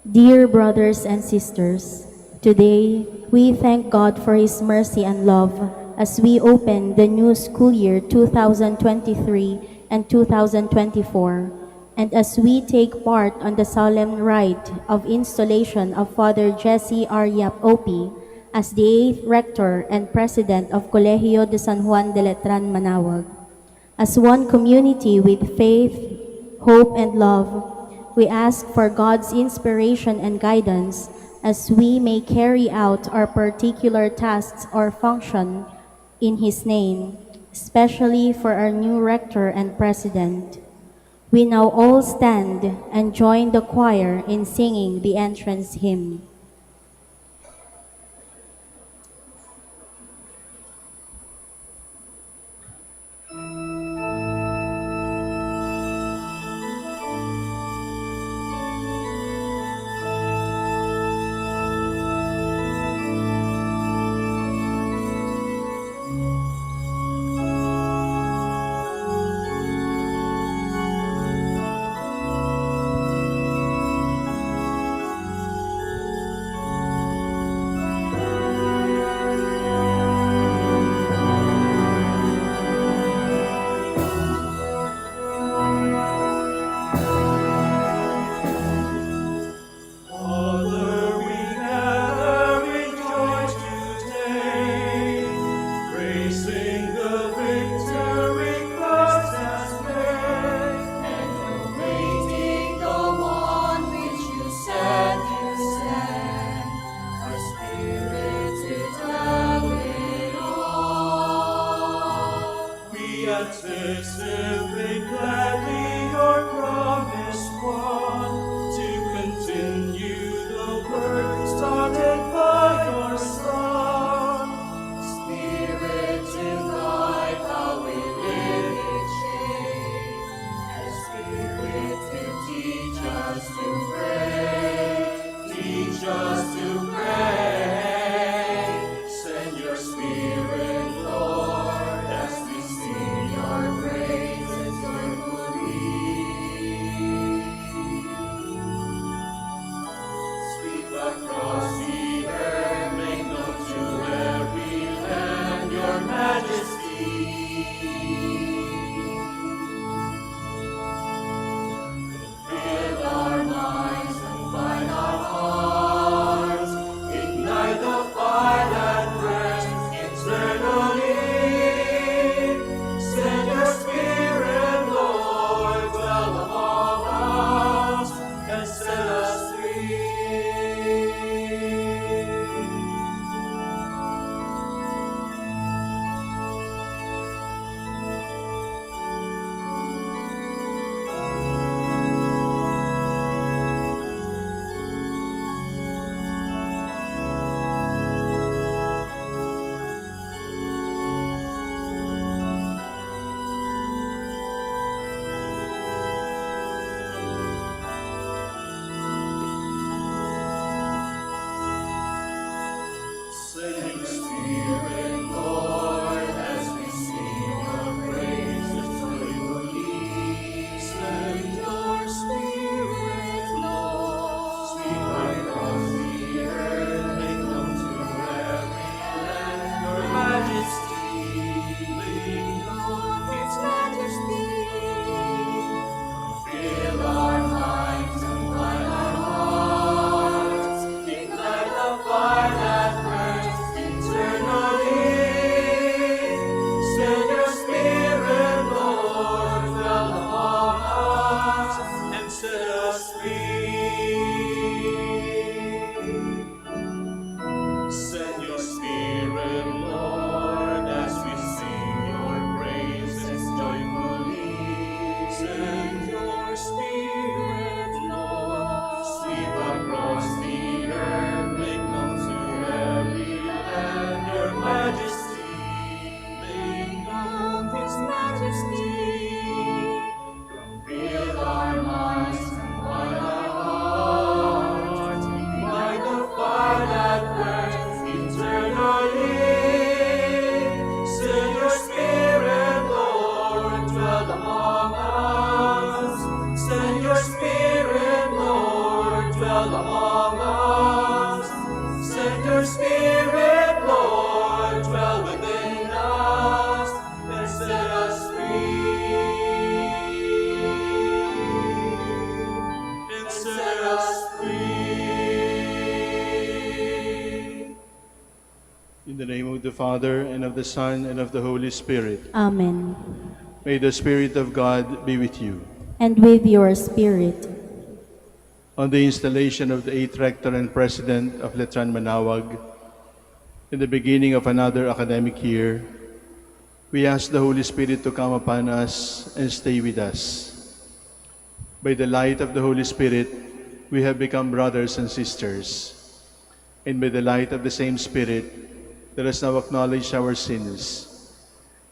Dear brothers and sisters, today we thank God for His mercy and love as we open the new school year 2023 and 2024, and as we take part on the solemn rite of installation of Father Jessie R. Yap OP as the 8th Rector and President of Colegio de San Juan de Letran-Manaoag. As one community with faith, hope, and love, we ask for God's inspiration and guidance as we may carry out our particular tasks or function in His name, especially for our new Rector and President. We now all stand and join the choir in singing the entrance hymn. Fill our minds and find our hearts. dwell among us. Send your Spirit, Lord, dwell within us, and set us free. And set us free. In the name of the Father, and of the Son, and of the Holy Spirit. Amen. May the Spirit of God be with you. And with your spirit. On the installation of the 8th Rector and President of Letran-Manaoag, in the beginning of another academic year, we ask the Holy Spirit to come upon us and stay with us. By the light of the Holy Spirit, we have become brothers and sisters. And by the light of the same Spirit, let us now acknowledge our sins,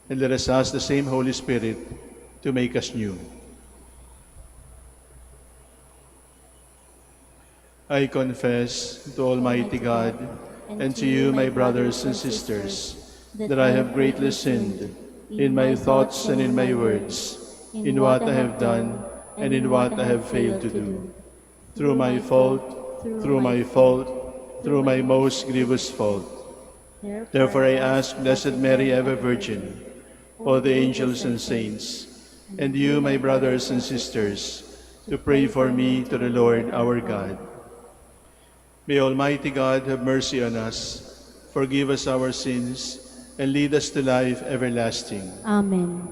and let us ask the same Holy Spirit to make us new. I confess to Almighty God and to you, my brothers and sisters, that I have greatly sinned in my thoughts and in my words, in what I have done and in what I have failed to do. Through my fault, through my most grievous fault. Therefore I ask Blessed Mary, ever Virgin, all the angels and saints, and you, my brothers and sisters, to pray for me to the Lord our God. May Almighty God have mercy on us, forgive us our sins, and lead us to life everlasting. Amen.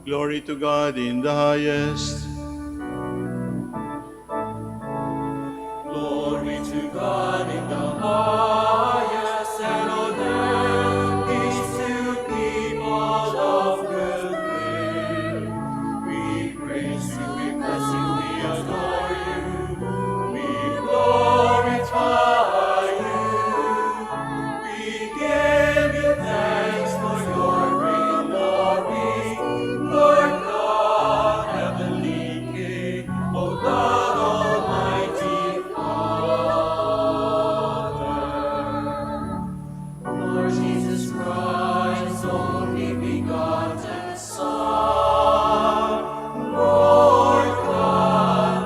Glory to God in the highest. Glory to God in the highest, and on earth peace to people of good will. We praise you, we bless you, we adore you, we glorify you. We give you thanks for your great glory, Lord God, heavenly King, O God Almighty Father. Lord Jesus Christ, only begotten Son, Lord God,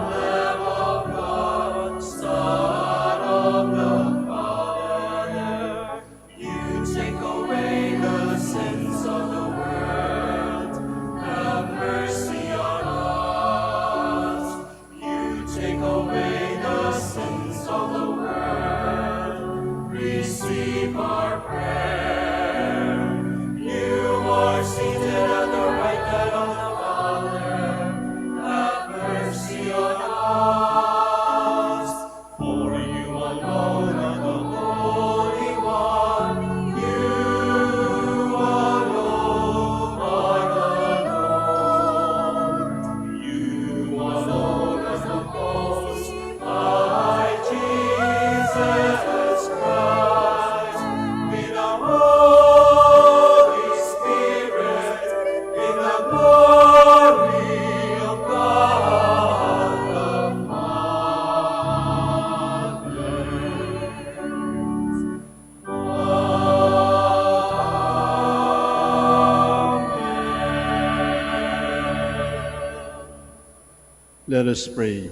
Let us pray.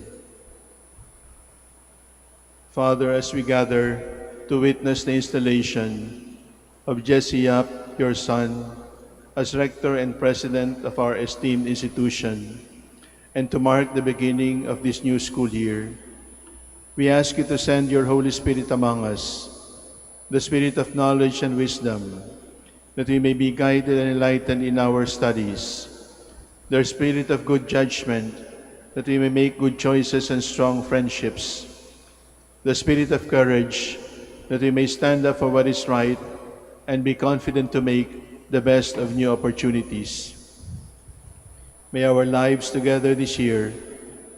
Father, as we gather to witness the installation of Jessie, your son, as rector and president of our esteemed institution, and to mark the beginning of this new school year, we ask you to send your Holy Spirit among us, the Spirit of knowledge and wisdom, that we may be guided and enlightened in our studies, the Spirit of good judgment, that we may make good choices and strong friendships, the Spirit of courage, that we may stand up for what is right and be confident to make the best of new opportunities. May our lives together this year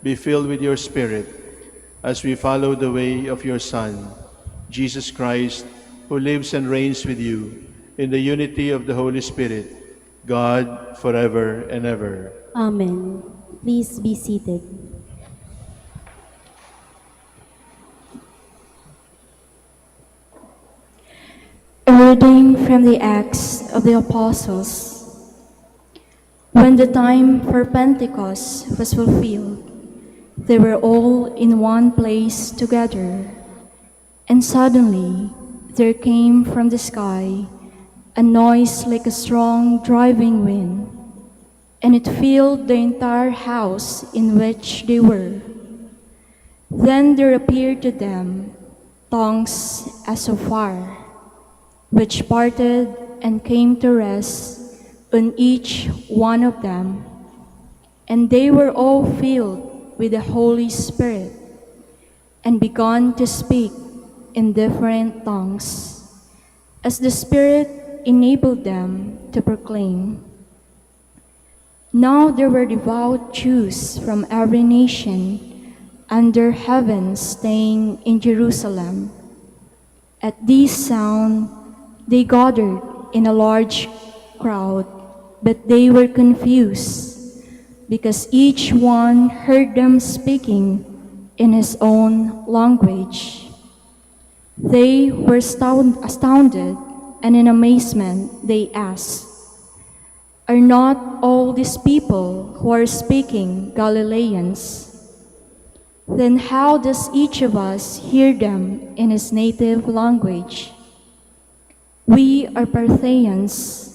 be filled with your Spirit as we follow the way of your Son, Jesus Christ, who lives and reigns with you in the unity of the Holy Spirit, God, forever and ever. Amen. Please be seated. A reading from the Acts of the Apostles. When the time for Pentecost was fulfilled, they were all in one place together, and suddenly there came from the sky a noise like a strong driving wind, and it filled the entire house in which they were. Then there appeared to them tongues as of fire, which parted and came to rest on each one of them, and they were all filled with the Holy Spirit, and began to speak in different tongues, as the Spirit enabled them to proclaim. Now there were devout Jews from every nation under heaven staying in Jerusalem. At this sound, they gathered in a large crowd, but they were confused, because each one heard them speaking in his own language. They were astounded, and in amazement they asked, "Are not all these people who are speaking Galileans? Then how does each of us hear them in his native language? We are Parthians,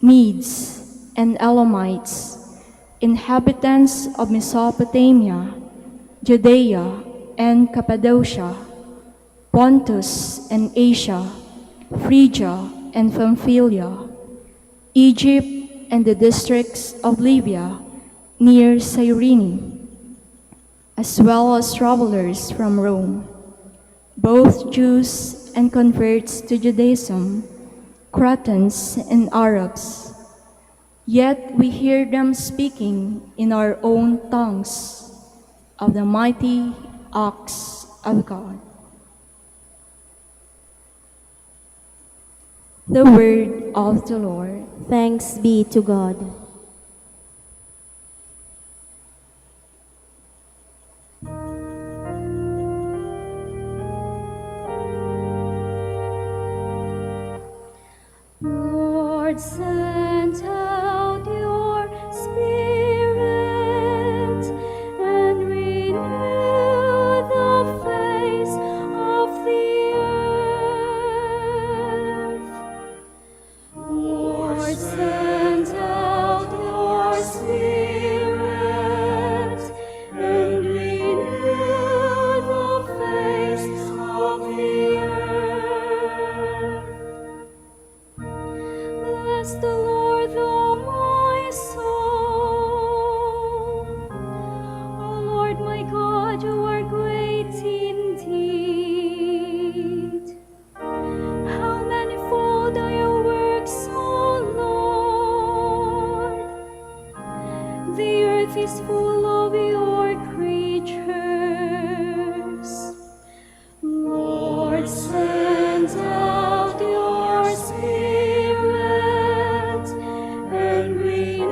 Medes, and Elamites, inhabitants of Mesopotamia, Judea and Cappadocia, Pontus and Asia, Phrygia and Pamphylia, Egypt and the districts of Libya near Cyrene, as well as travelers from Rome, both Jews and converts to Judaism, Cretans and Arabs. Yet we hear them speaking in our own tongues of the mighty acts of God." The word of the Lord. Thanks be to God. Lord, send out your Spirit and renew the face of the earth. Lord, send out your Spirit and renew the face of the earth. Bless the Lord, O my soul. O Lord my God, you are great indeed. How manifold are your works, O Lord. The earth is full of your creatures. Lord, send out your Spirit and renew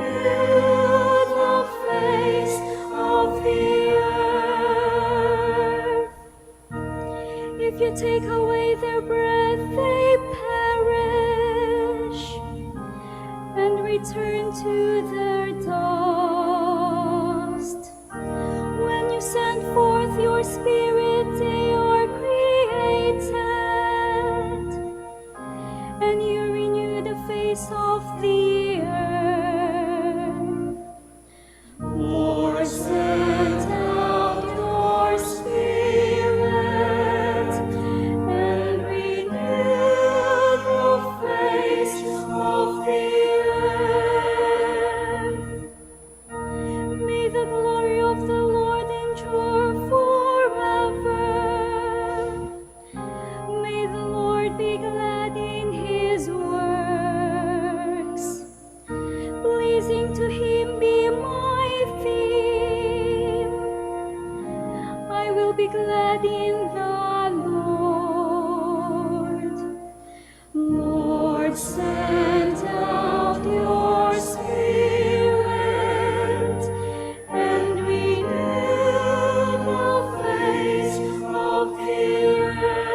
the face of the earth. If you take away their breath, they perish and return to their dust. Oh, be glad in the Lord. Lord, send out your Spirit, and renew the face of the earth.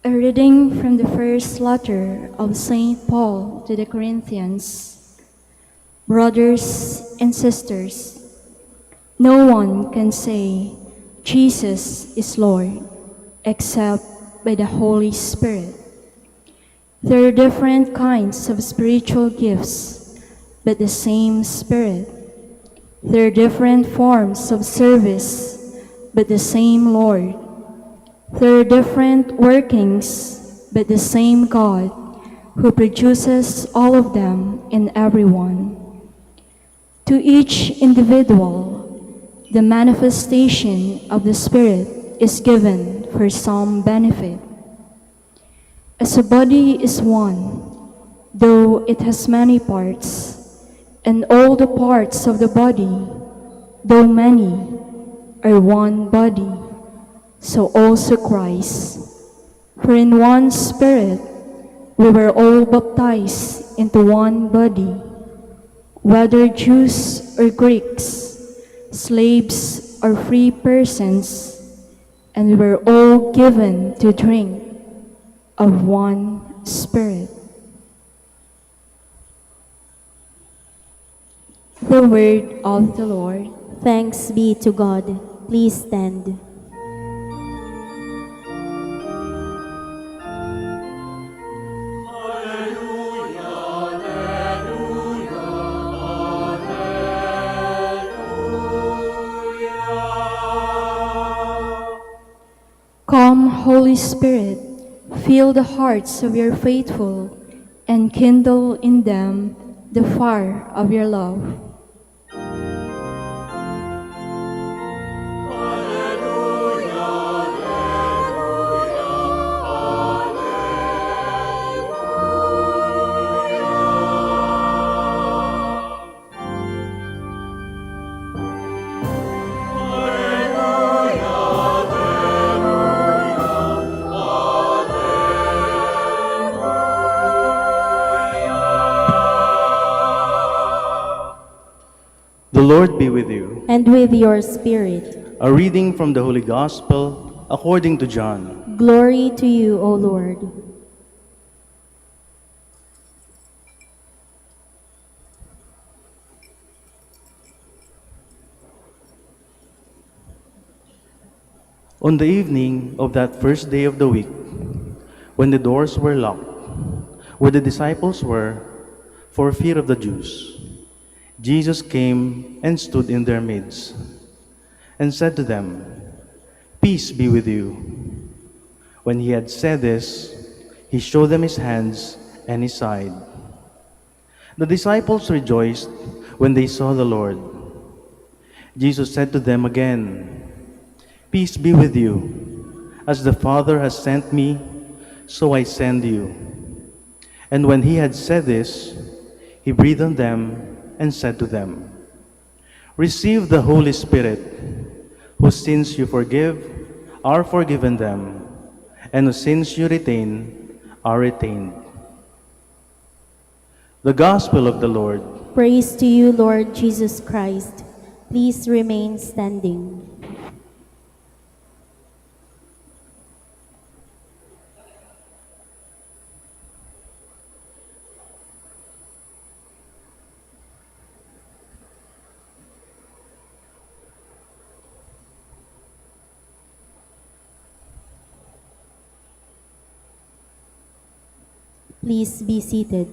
A reading from the first letter of St. Paul to the Corinthians. Brothers and sisters, no one can say Jesus is Lord except by the Holy Spirit. There are different kinds of spiritual gifts, but the same Spirit. There are different forms of service, but the same Lord. There are different workings, but the same God, who produces all of them in everyone. To each individual, the manifestation of the Spirit is given for some benefit. As a body is one, though it has many parts, and all the parts of the body, though many, are one body, so also Christ. For in one Spirit we were all baptized into one body, whether Jews or Greeks, slaves or free persons, and we were all given to drink of one Spirit. The word of the Lord. Thanks be to God. Please stand. Come, Holy Spirit, fill the hearts of your faithful and kindle in them the fire of your love. The Lord be with you. And with your spirit. A reading from the Holy Gospel according to John. Glory to you, O Lord. On the evening of that first day of the week, when the doors were locked, where the disciples were, for fear of the Jews, Jesus came and stood in their midst, and said to them, "Peace be with you." When he had said this, he showed them his hands and his side. The disciples rejoiced when they saw the Lord. Jesus said to them again, "Peace be with you. As the Father has sent me, so I send you." And when he had said this, he breathed on them and said to them, "Receive the Holy Spirit. Whose sins you forgive are forgiven them, and whose sins you retain are retained." The Gospel of the Lord. Praise to you, Lord Jesus Christ. Please remain standing. Please be seated.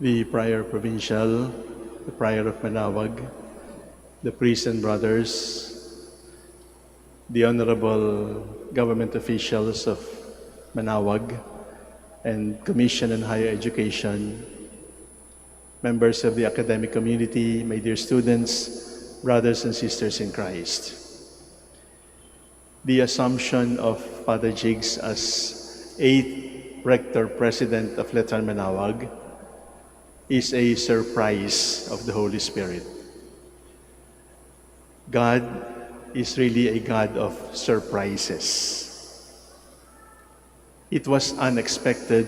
The Prior Provincial, the Prior of Manaoag, the priests and brothers, the honorable government officials of Manaoag and Commission on Higher Education, members of the academic community, my dear students, brothers and sisters in Christ. The assumption of Father Jigs as 8th Rector President of Letran-Manaoag is a surprise of the Holy Spirit. God is really a God of surprises. It was unexpected,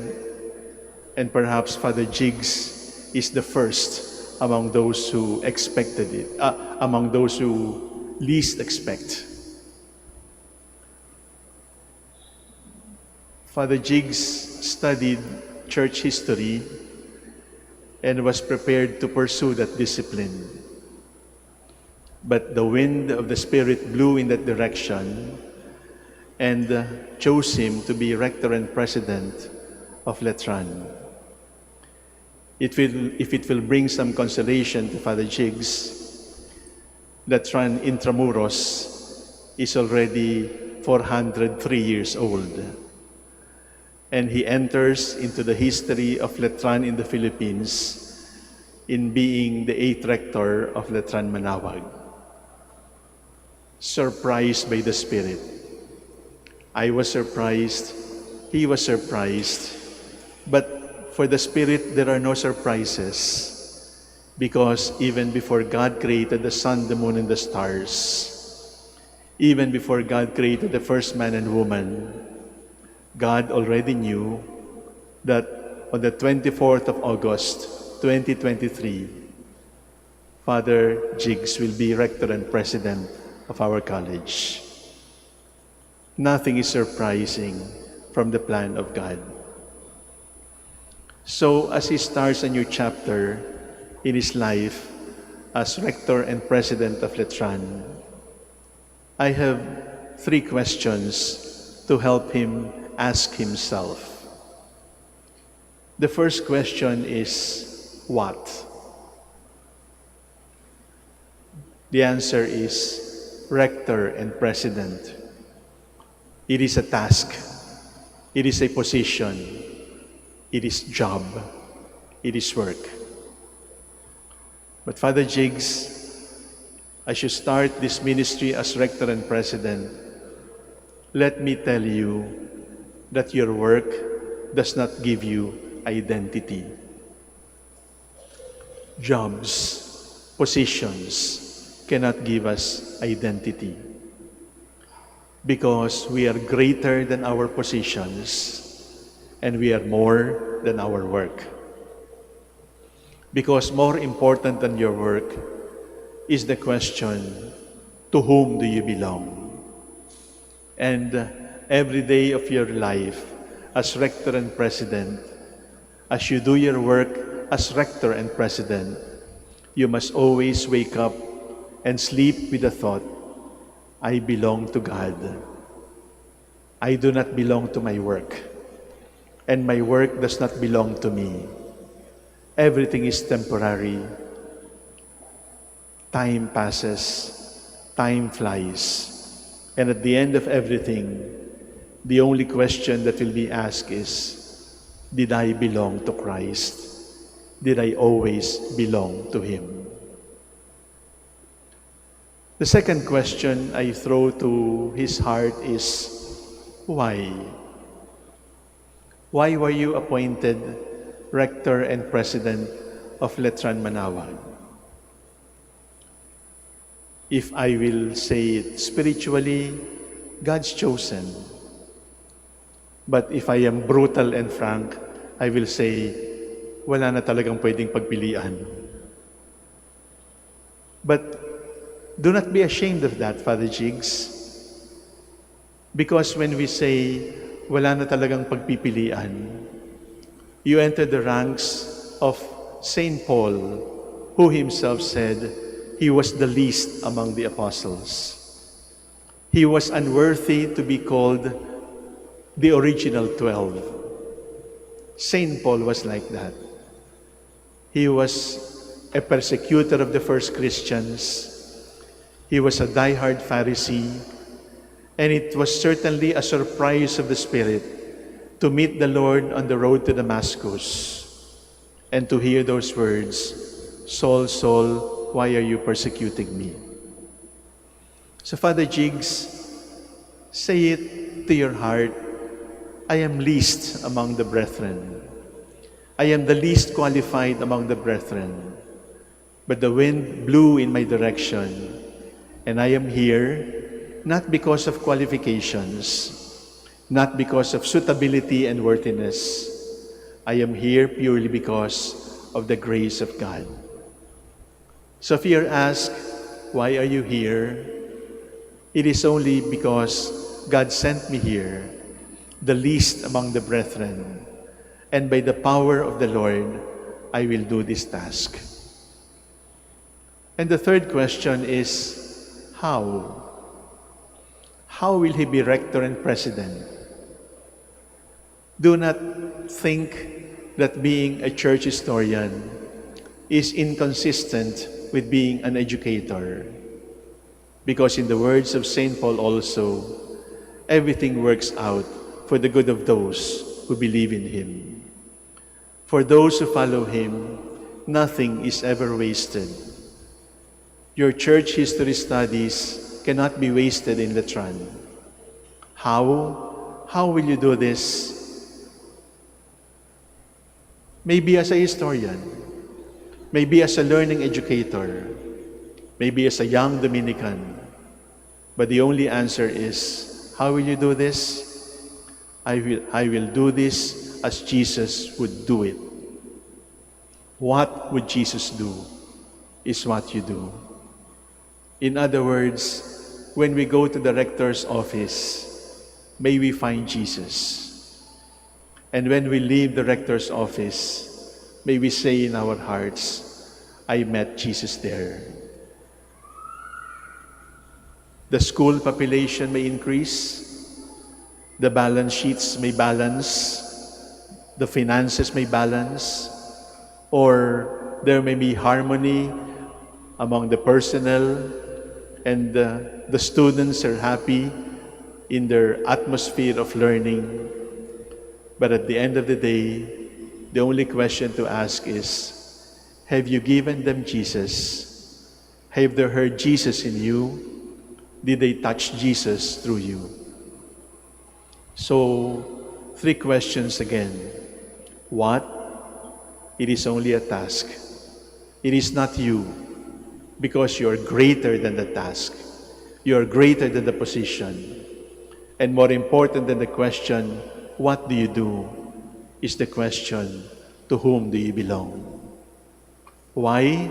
and perhaps Father Jigs is the first among those who expected it, among those who least expect. Father Jigs studied church history and was prepared to pursue that discipline. But the wind of the Spirit blew in that direction and chose him to be rector and president of Letran. If it will bring some consolation to Father Jigs, Letran Intramuros is already 403 years old. And he enters into the history of Letran in the Philippines in being the 8th Rector of Letran-Manaoag. Surprised by the Spirit. I was surprised, he was surprised, but for the Spirit there are no surprises, because even before God created the sun, the moon, and the stars, even before God created the first man and woman, God already knew that on the 24th of August, 2023, Father Jigs will be rector and president of our college. Nothing is surprising from the plan of God. So as he starts a new chapter in his life as rector and president of Letran, I have 3 questions to help him ask himself. The first question is, what? The answer is rector and president. It is a task. It is a position. It is job. It is work. But Father Jigs, as you start this ministry as rector and president, let me tell you that your work does not give you identity. Jobs, positions cannot give us identity, because we are greater than our positions and we are more than our work. Because more important than your work is the question, to whom do you belong? And every day of your life as rector and president, as you do your work as rector and president, you must always wake up and sleep with the thought, I belong to God. I do not belong to my work, and my work does not belong to me. Everything is temporary. Time passes, time flies, and at the end of everything, the only question that will be asked is, did I belong to Christ? Did I always belong to Him? The second question I throw to his heart is, why? Why were you appointed rector and president of Letran-Manaoag? If I will say it spiritually, God's chosen. But if I am brutal and frank, I will say, wala na talagang pwedeng pagpilian. But do not be ashamed of that, Father Jigs. Because when we say, wala na talagang pagpipilian, you enter the ranks of St. Paul, who himself said he was the least among the apostles. He was unworthy to be called the original 12. St. Paul was like that. He was a persecutor of the first Christians. He was a diehard Pharisee. And it was certainly a surprise of the Spirit to meet the Lord on the road to Damascus and to hear those words, Saul, Saul, why are you persecuting me? So Father Jigs, say it to your heart, I am least among the brethren. I am the least qualified among the brethren. But the wind blew in my direction, and I am here not because of qualifications, not because of suitability and worthiness. I am here purely because of the grace of God. So if you're asked, why are you here? It is only because God sent me here, the least among the brethren, and by the power of the Lord, I will do this task. And the third question is, how? How will he be rector and president? Do not think that being a church historian is inconsistent with being an educator. Because in the words of St. Paul also, everything works out for the good of those who believe in him. For those who follow him, nothing is ever wasted. Your church history studies cannot be wasted in Letran. How? How will you do this? Maybe as a historian, maybe as a learning educator, maybe as a young Dominican. But the only answer is, how will you do this? I will do this as Jesus would do it. What would Jesus do is what you do. In other words, when we go to the rector's office, may we find Jesus. And when we leave the rector's office, may we say in our hearts, I met Jesus there. The school population may increase, the balance sheets may balance, the finances may balance, or there may be harmony among the personnel, and the students are happy in their atmosphere of learning. But at the end of the day, the only question to ask is, have you given them Jesus? Have they heard Jesus in you? Did they touch Jesus through you? So, 3 questions again. What? It is only a task. It is not you, because you are greater than the task. You are greater than the position. And more important than the question, what do you do, is the question, to whom do you belong? Why?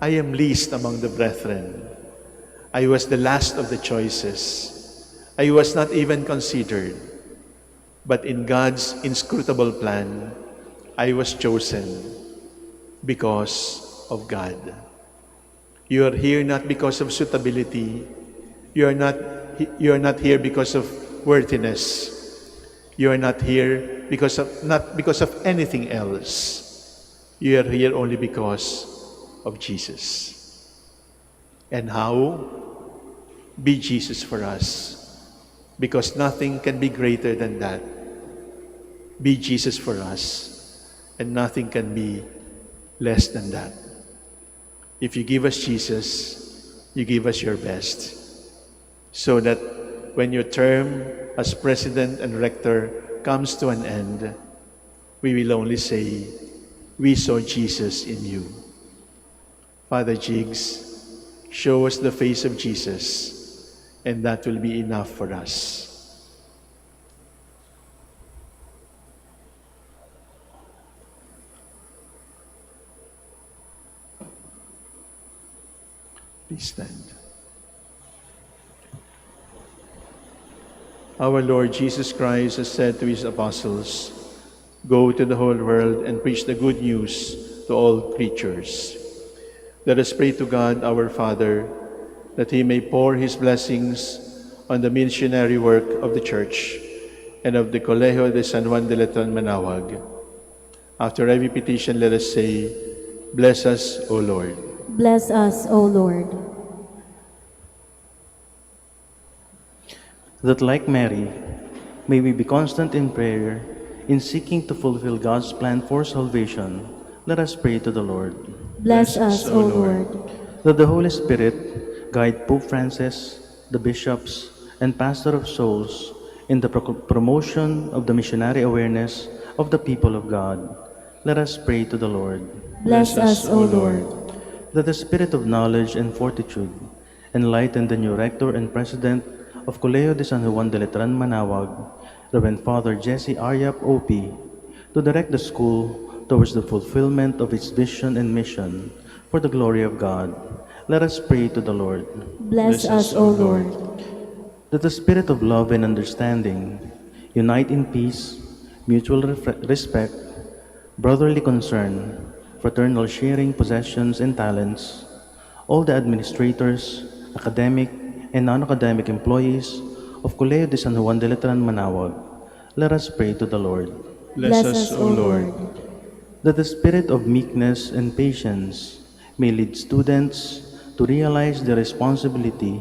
I am least among the brethren. I was the last of the choices. I was not even considered. But in God's inscrutable plan, I was chosen because of God. You are here not because of suitability. You are not here because of worthiness. You are not here not because of anything else. You are here only because of Jesus. And how? Be Jesus for us, because nothing can be greater than that. Be Jesus for us, and nothing can be less than that. If you give us Jesus, you give us your best, so that when your term as president and rector comes to an end, we will only say, we saw Jesus in you. Father Jigs, show us the face of Jesus, and that will be enough for us. Please stand. Our Lord Jesus Christ has said to his apostles, go to the whole world and preach the good news to all creatures. Let us pray to God, our Father, that he may pour his blessings on the missionary work of the Church and of the Colegio de San Juan de Letran-Manaoag. After every petition, let us say, bless us, O Lord. Bless us, O Lord. That like Mary, may we be constant in prayer, in seeking to fulfill God's plan for salvation. Let us pray to the Lord. Bless us, O Lord. That the Holy Spirit Guide Pope Francis, the bishops, and pastor of souls in the promotion of the missionary awareness of the people of God. Let us pray to the Lord. Bless us, O Lord. That the spirit of knowledge and fortitude enlighten the new rector and president of Colegio de San Juan de Letran-Manaoag, Reverend Father Jessie OP, to direct the school towards the fulfillment of its vision and mission for the glory of God. Let us pray to the Lord. Bless us, O Lord. That the spirit of love and understanding unite in peace, mutual respect, brotherly concern, fraternal sharing possessions and talents, all the administrators, academic and non-academic employees of Colegio de San Juan de Letran-Manaoag. Let us pray to the Lord. Bless us, O Lord. That the spirit of meekness and patience may lead students to realize their responsibility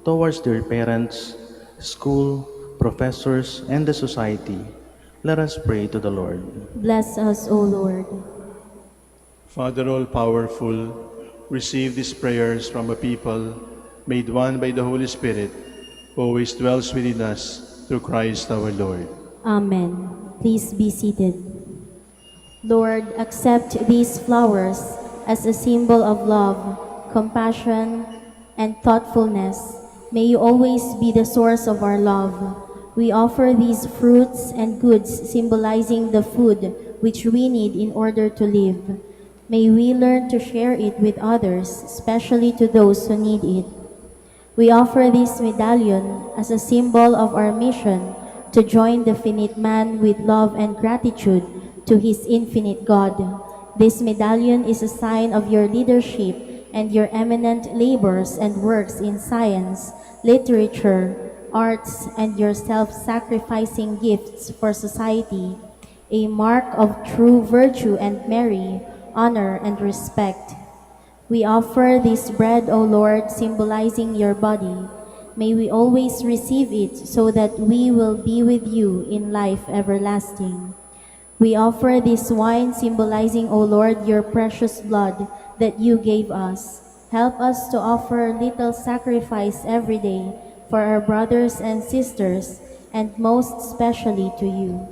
towards their parents, school, professors, and the society. Let us pray to the Lord. Bless us, O Lord. Father all-powerful, receive these prayers from a people made one by the Holy Spirit, who always dwells within us through Christ our Lord. Amen. Please be seated. Lord, accept these flowers as a symbol of love, compassion, and thoughtfulness. May you always be the source of our love. We offer these fruits and goods symbolizing the food which we need in order to live. May we learn to share it with others, especially to those who need it. We offer this medallion as a symbol of our mission to join the finite man with love and gratitude to his infinite God. This medallion is a sign of your leadership and your eminent labors and works in science, literature, arts, and your self-sacrificing gifts for society, a mark of true virtue and merit, honor, and respect. We offer this bread, O Lord, symbolizing your body. May we always receive it so that we will be with you in life everlasting. We offer this wine symbolizing, O Lord, your precious blood that you gave us. Help us to offer little sacrifice every day for our brothers and sisters, and most especially to you.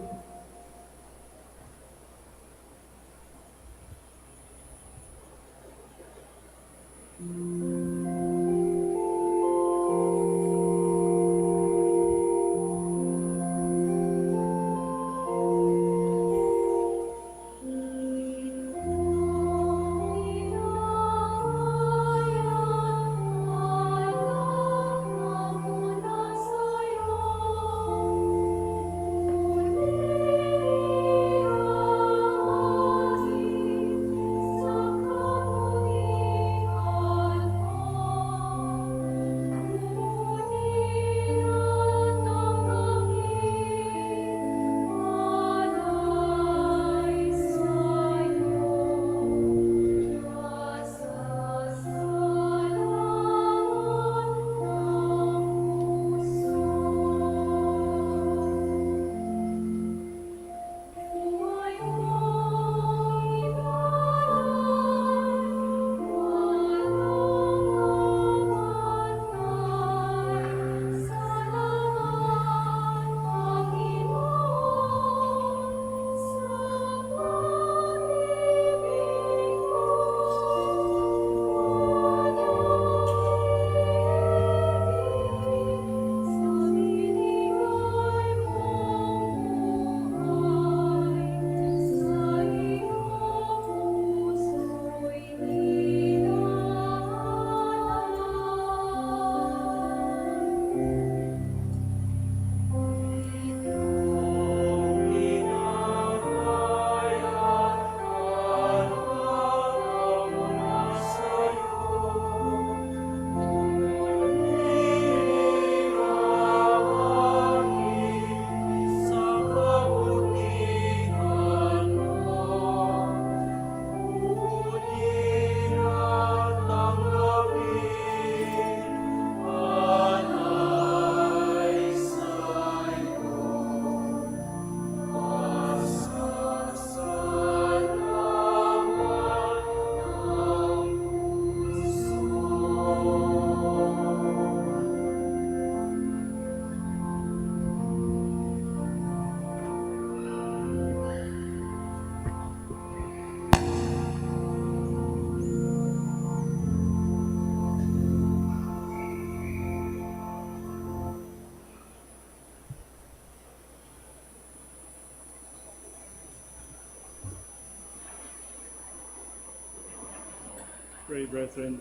Pray, brethren,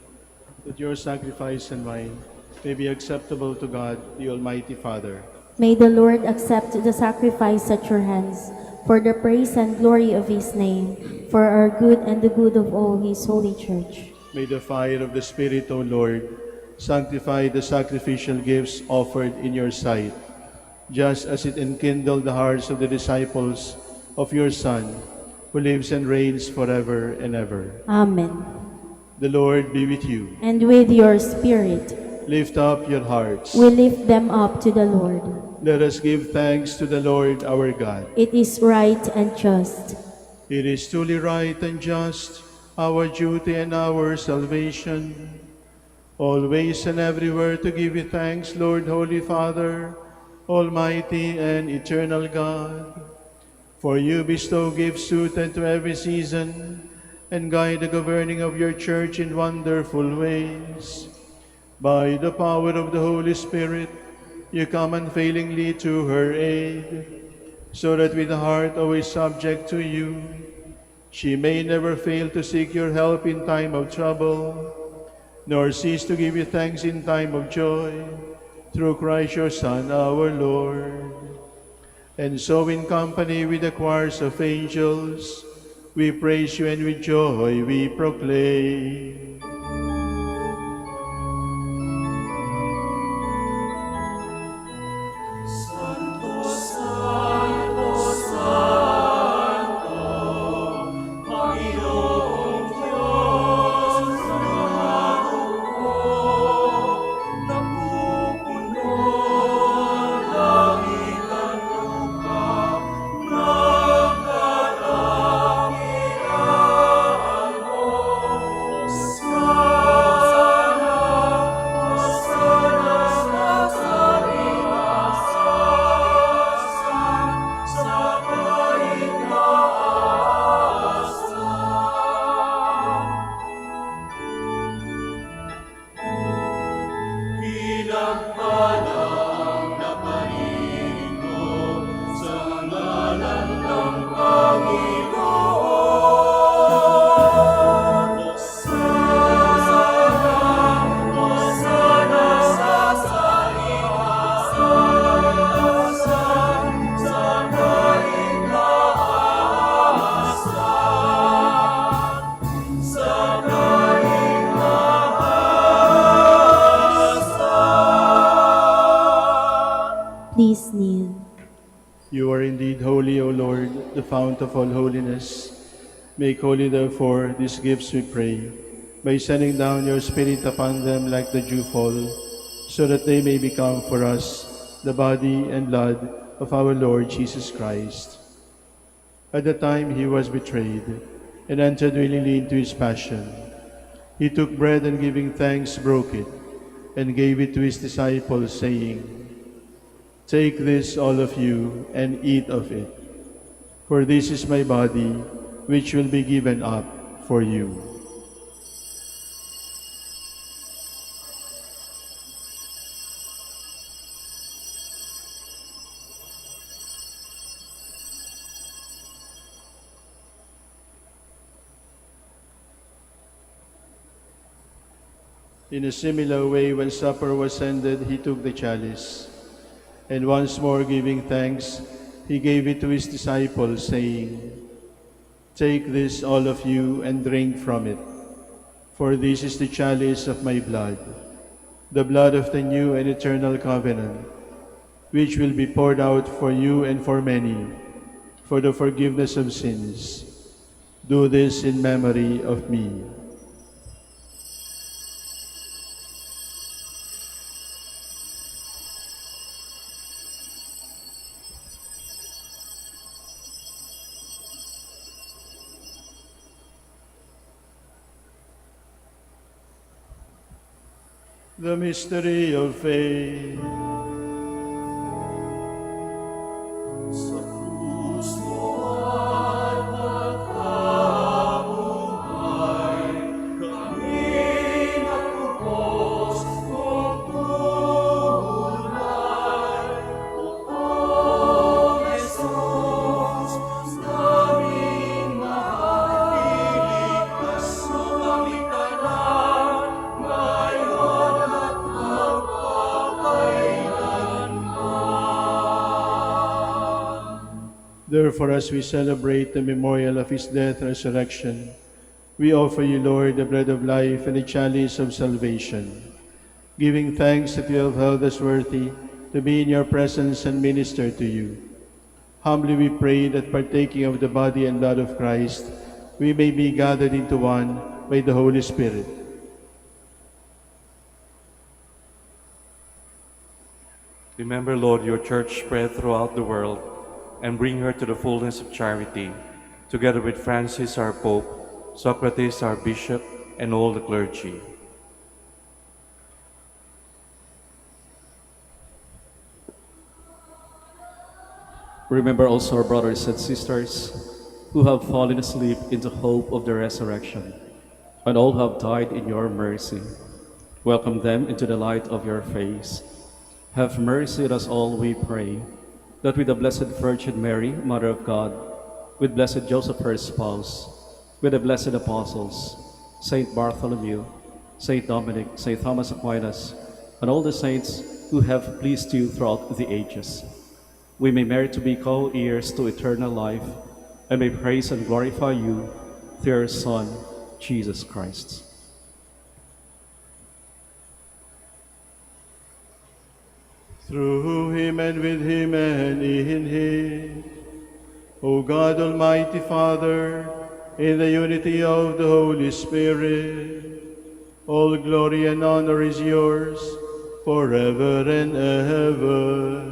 that your sacrifice and mine may be acceptable to God, the Almighty Father. May the Lord accept the sacrifice at your hands for the praise and glory of his name, for our good and the good of all his holy church. May the fire of the Spirit, O Lord, sanctify the sacrificial gifts offered in your sight, just as it enkindled the hearts of the disciples of your Son, who lives and reigns forever and ever. Amen. The Lord be with you. And with your spirit, Lift up your hearts. we lift them up to the Lord. Let us give thanks to the Lord our God. It is right and just. It is truly right and just, our duty and our salvation, always and everywhere to give you thanks, Lord, Holy Father, Almighty and eternal God. For you bestow gifts suited to every season, and guide the governing of your church in wonderful ways. By the power of the Holy Spirit, you come unfailingly to her aid, so that with a heart always subject to you, she may never fail to seek your help in time of trouble, nor cease to give you thanks in time of joy, through Christ your Son, our Lord. And so in company with the choirs of angels, we praise you, and with joy we proclaim. Santo, Santo, Santo, Panginoong Diyos ng mundo, napupuno langit at lupa, nagkadakilaan mo. Sana, sana sa kalinasan, sa kaitaasan. Pinagpalang naparinig mo sa ngalan ng Panginoon. Hosana, Hosana sa kalinasan, sa kaitaasan, sa kaitaasan. Please kneel. You are indeed holy, O Lord, the fount of all holiness. Make holy, therefore, these gifts, we pray, by sending down your Spirit upon them like the dewfall, so that they may become for us the body and blood of our Lord Jesus Christ. At the time he was betrayed and entered willingly into his passion, he took bread and giving thanks broke it and gave it to his disciples, saying, "Take this, all of you, and eat of it, for this is my body, which will be given up for you." In a similar way, when supper was ended, he took the chalice, and once more giving thanks, he gave it to his disciples, saying, "Take this, all of you, and drink from it, for this is the chalice of my blood, the blood of the new and eternal covenant, which will be poured out for you and for many, for the forgiveness of sins. Do this in memory of me." The mystery of faith. Sa krus mo at pagkabuhay, kami nagpupos mong tunay. O Jesus, naming mahal, iligtas mo kami tanan. Therefore, as we celebrate the memorial of his death and resurrection, we offer you, Lord, the bread of life and the chalice of salvation, giving thanks that you have held us worthy to be in your presence and minister to you. Humbly we pray that partaking of the body and blood of Christ, we may be gathered into one by the Holy Spirit. Remember, Lord, your church spread throughout the world, and bring her to the fullness of charity, together with Francis, our Pope, Socrates, our Bishop, and all the clergy. Remember also our brothers and sisters who have fallen asleep in the hope of the resurrection, and all who have died in your mercy. Welcome them into the light of your face. Have mercy on us all, we pray, that with the Blessed Virgin Mary, Mother of God, with Blessed Joseph, her spouse, with the blessed apostles, Saint Bartholomew, Saint Dominic, Saint Thomas Aquinas, and all the saints who have pleased you throughout the ages, we may merit to be co-heirs to eternal life, and may praise and glorify you through your Son, Jesus Christ. Through him and with him and in him, O God, Almighty Father, in the unity of the Holy Spirit, all glory and honor is yours forever and ever.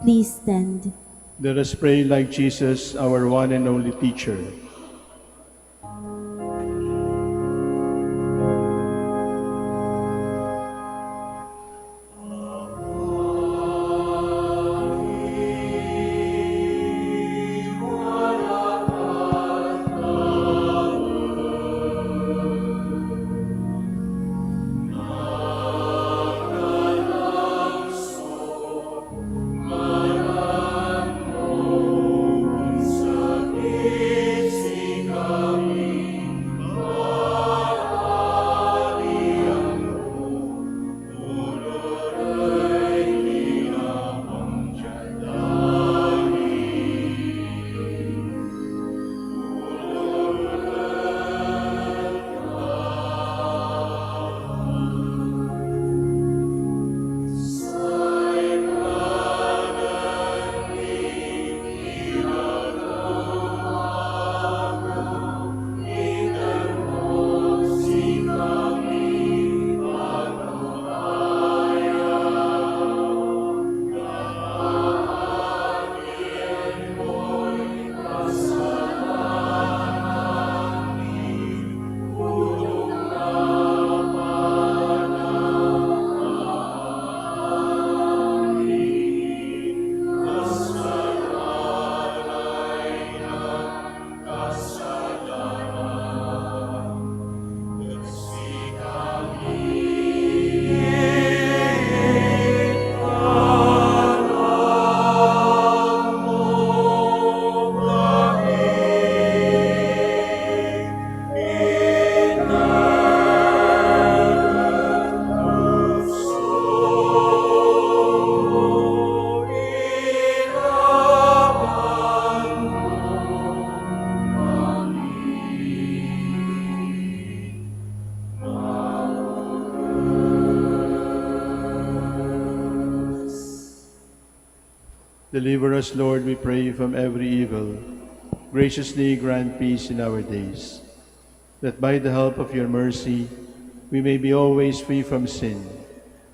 Please stand. Let us pray like Jesus, our one and only teacher. Deliver us, Lord, we pray, from every evil. Graciously grant peace in our days, that by the help of your mercy we may be always free from sin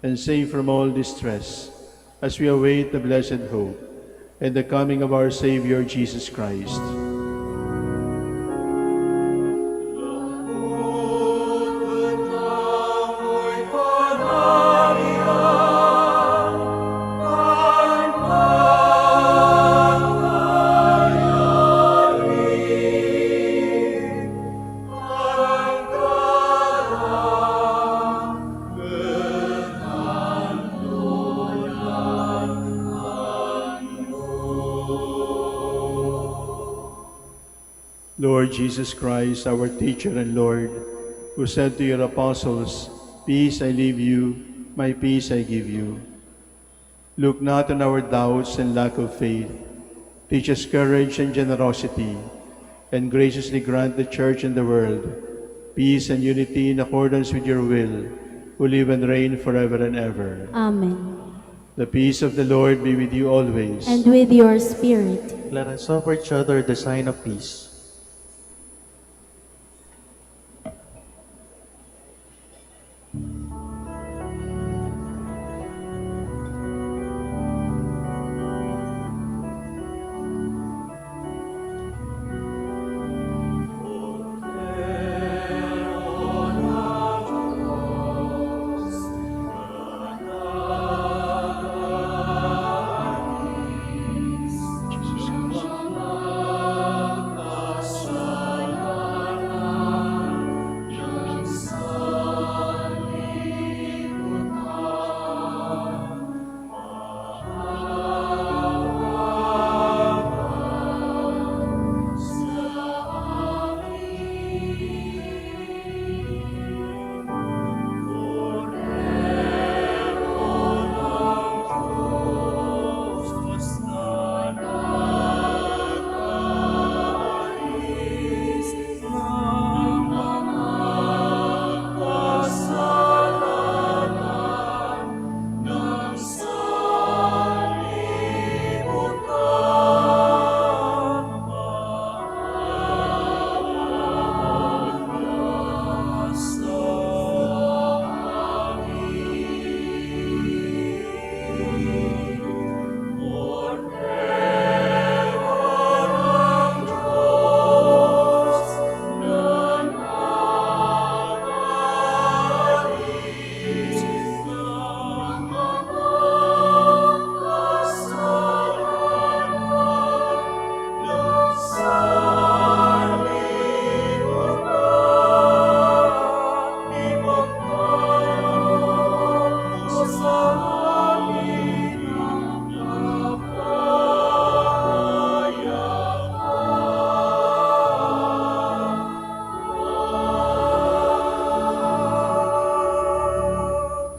and safe from all distress, as we await the blessed hope and the coming of our Savior Jesus Christ. Lord Jesus Christ, our teacher and Lord, who said to your apostles, "Peace I leave you, my peace I give you." Look not on our doubts and lack of faith. Teach us courage and generosity, and graciously grant the Church and the world peace and unity in accordance with your will, who live and reign forever and ever. Amen. The peace of the Lord be with you always. And with your spirit. Let us offer each other the sign of peace.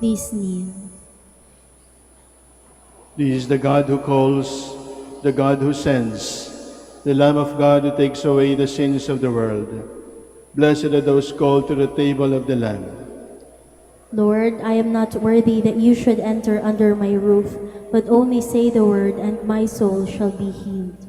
Please kneel. This is the God who calls, the God who sends, the Lamb of God who takes away the sins of the world. Blessed are those called to the table of the Lamb. Lord, I am not worthy that you should enter under my roof, but only say the word, and my soul shall be healed.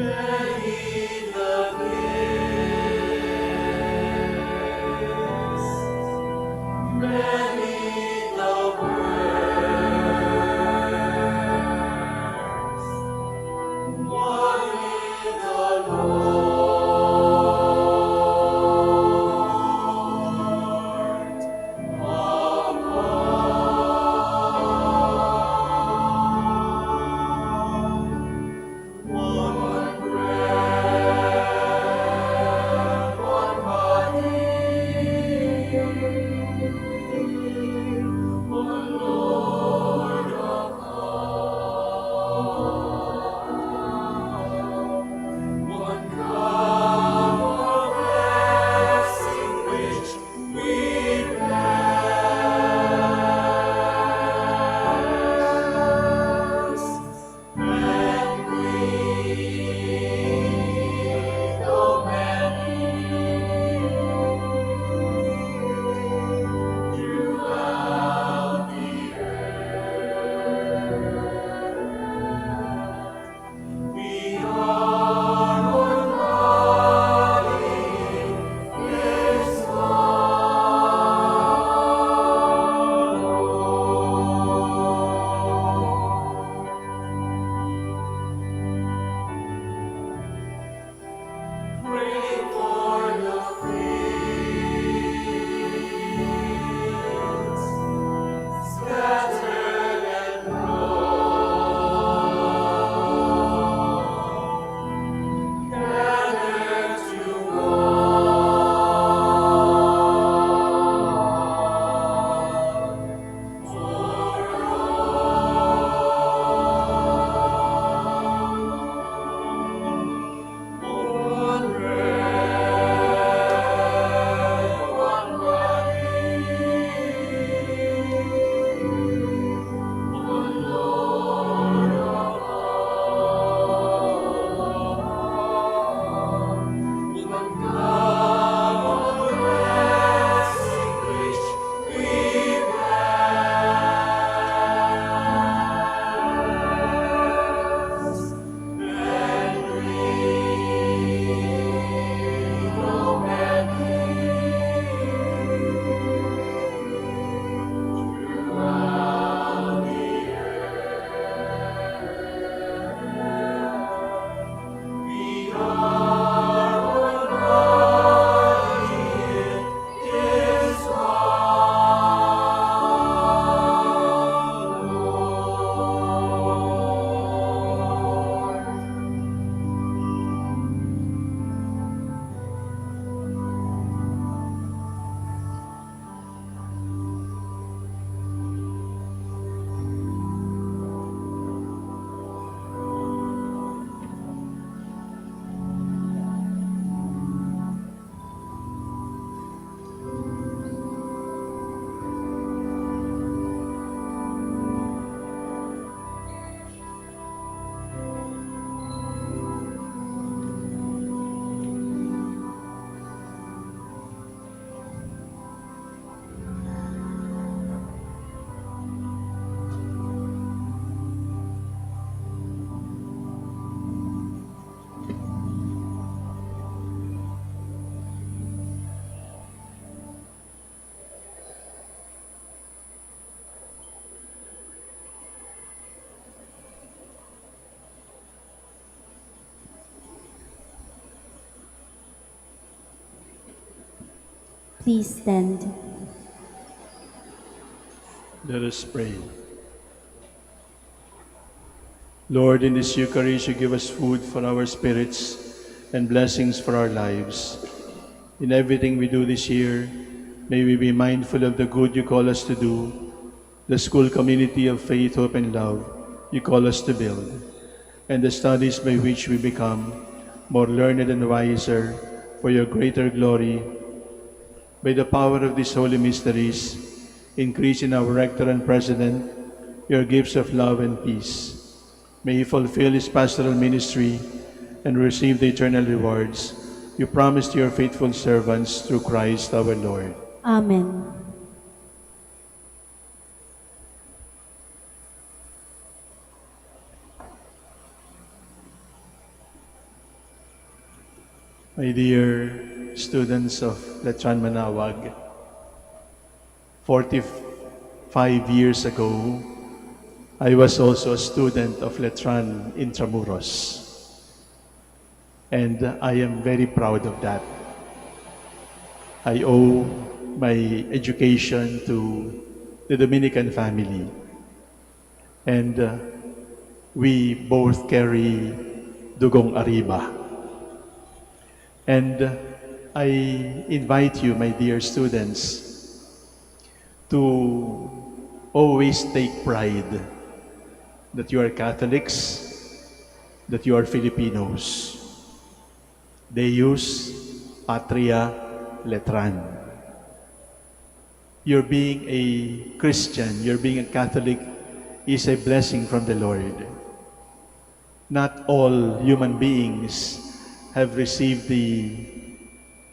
Many the gifts, many the works, one in the Lord, one bread, one body, one Lord of all, one cup of blessing which we bless, and we, though many, throughout the earth, we are one body, is Pray for the fields, scattered and broad, gathered to one, for one bread, one body, one Lord of all, one cup of blessing which we bless, and we, though many, throughout the earth, we are one body, is one Lord. Please stand. Let us pray. Lord, in this Eucharist, you give us food for our spirits and blessings for our lives. In everything we do this year, may we be mindful of the good you call us to do, the school community of faith, hope, and love you call us to build, and the studies by which we become more learned and wiser for your greater glory. By the power of these holy mysteries, increase in our rector and president your gifts of love and peace. May he fulfill his pastoral ministry and receive the eternal rewards you promised your faithful servants through Christ our Lord. Amen. My dear students of Letran-Manaoag, 45 years ago, I was also a student of Letran Intramuros. And I am very proud of that. I owe my education to the Dominican family. And we both carry Dugong Arriba. And I invite you, my dear students, to always take pride that you are Catholics, that you are Filipinos. Deus, Patria, Letran. Your being a Christian, your being a Catholic is a blessing from the Lord. Not all human beings have received the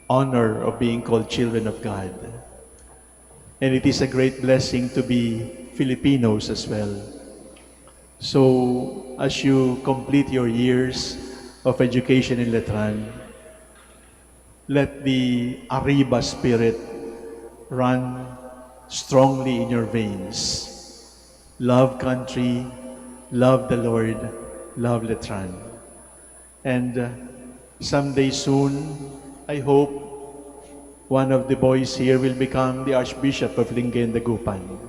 honor of being called children of God. And it is a great blessing to be Filipinos as well. So, as you complete your years of education in Letran, let the Arriba spirit run strongly in your veins. Love country, love the Lord, love Letran. And someday soon, I hope one of the boys here will become the Archbishop of Lingayen-Dagupan.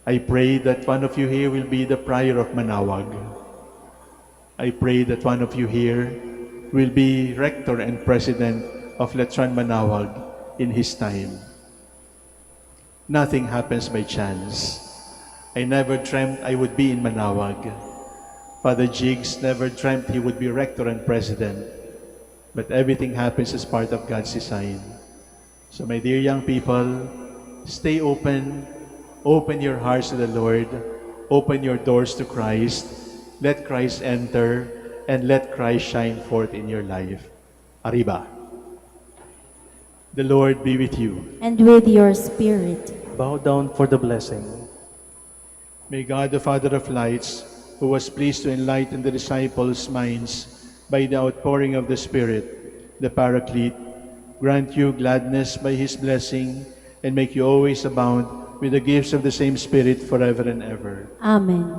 I pray that one of you here will be the Prior of Manaoag. I pray that one of you here will be Rector and President of Letran-Manaoag in his time. Nothing happens by chance. I never dreamt I would be in Manaoag. Father Jigs never dreamt he would be Rector and President. But everything happens as part of God's design. So my dear young people, stay open. Open your hearts to the Lord. Open your doors to Christ. Let Christ enter and let Christ shine forth in your life. Arriba. The Lord be with you. And with your spirit. Bow down for the blessing. May God, the Father of lights, who was pleased to enlighten the disciples' minds by the outpouring of the Spirit, the Paraclete, grant you gladness by His blessing and make you always abound with the gifts of the same Spirit forever and ever. Amen.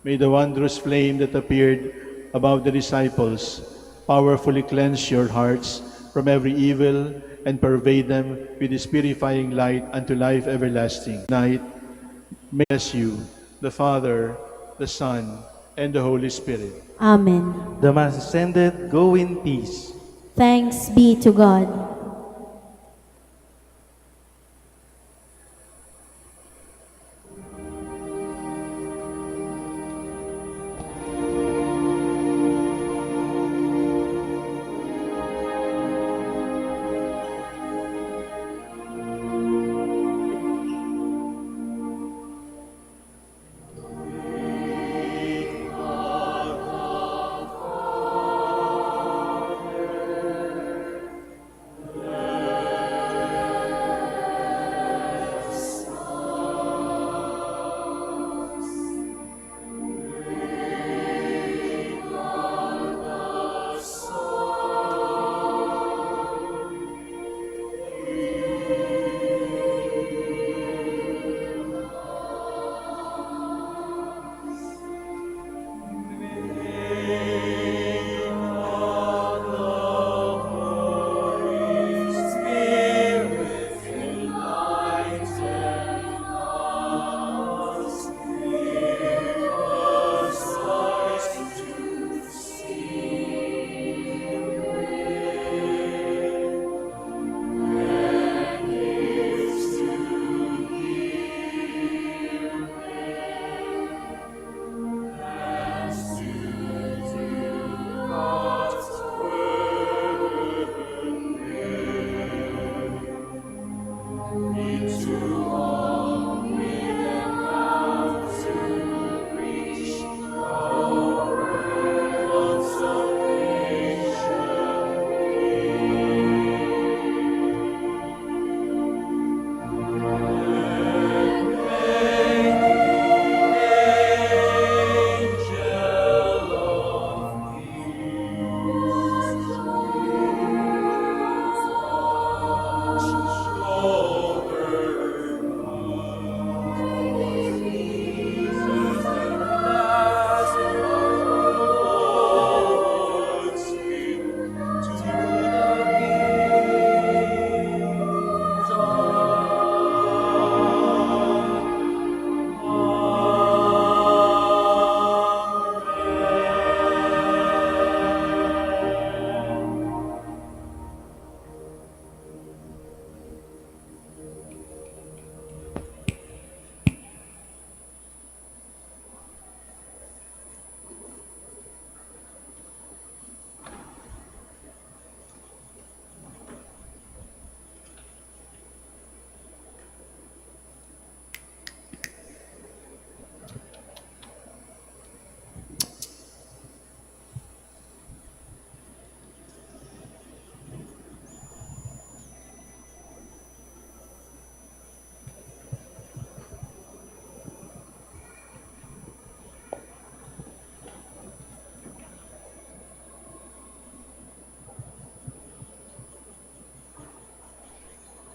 May the wondrous flame that appeared above the disciples powerfully cleanse your hearts from every evil and pervade them with His purifying light unto life everlasting. Night, may bless you, the Father, the Son, and the Holy Spirit. Amen. The Mass is ended. Go in peace. Thanks be to God.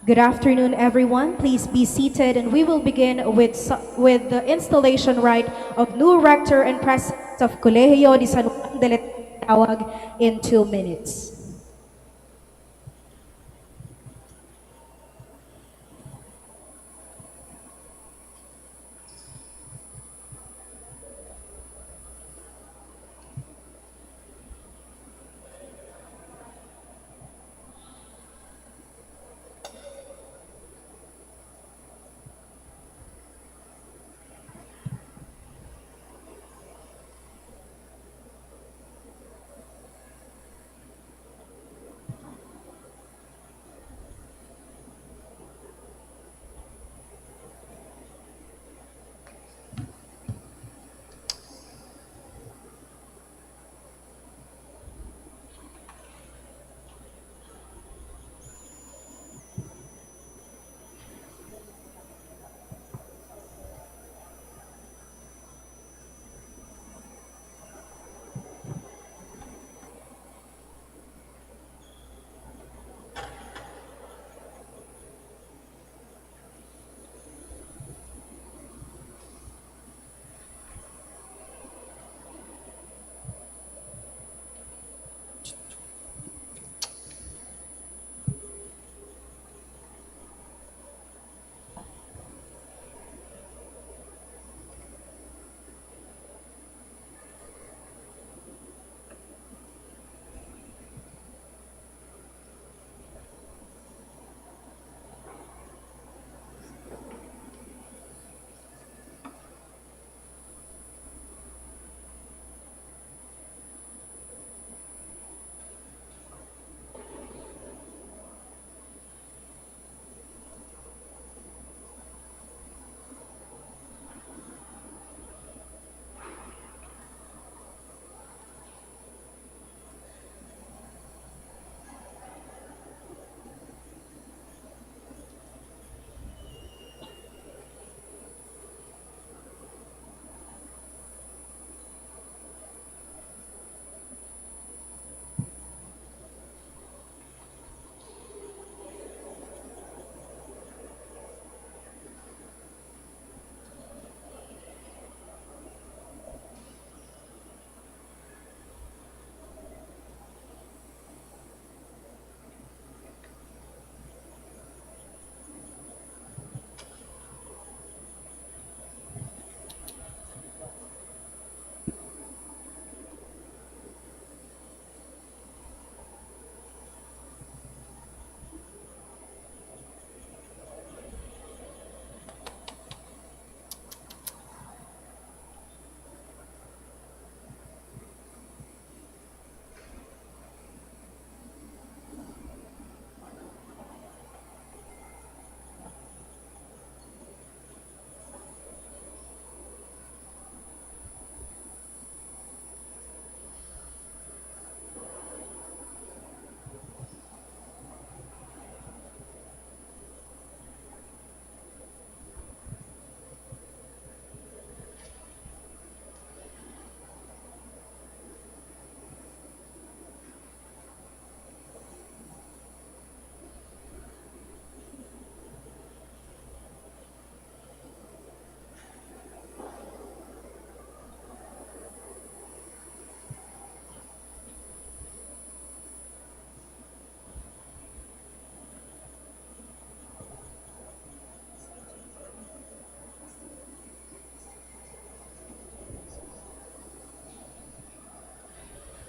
Good afternoon, everyone. Please be seated, and we will begin with the installation rite of new rector and president of Colegio de San Juan de Letran-Manaoag in 2 minutes.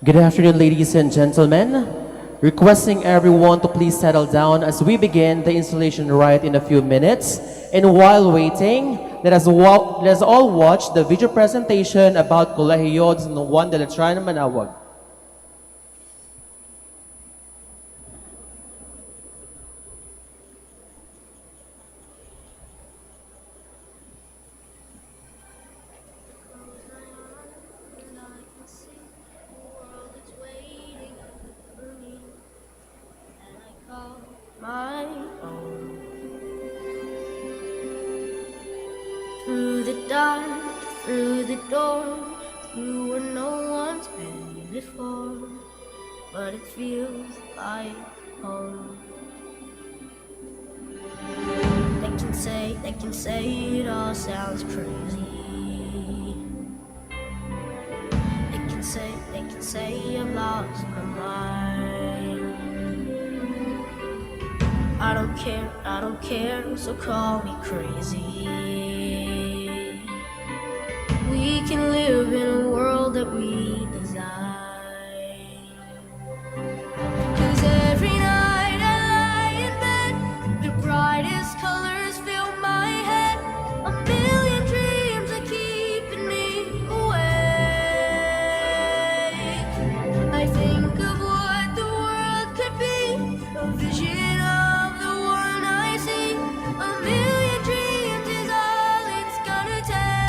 Good afternoon, ladies and gentlemen. Requesting everyone to please settle down as we begin the installation rite in a few minutes. And while waiting, let us all watch the video presentation about Colegio de San Juan de Letran-Manaoag. My own. Through the dark, through the door, through where no one's been before, but it feels like home. They can say it all sounds crazy. They can say I've lost my mind. I don't care, so call me crazy. We can live in a world that we design. 'Cause every night I lie in bed, the brightest colors fill my head. A million dreams are keeping me awake. I think of what the world could be, a vision of the one I see. A million dreams is all it's gonna take.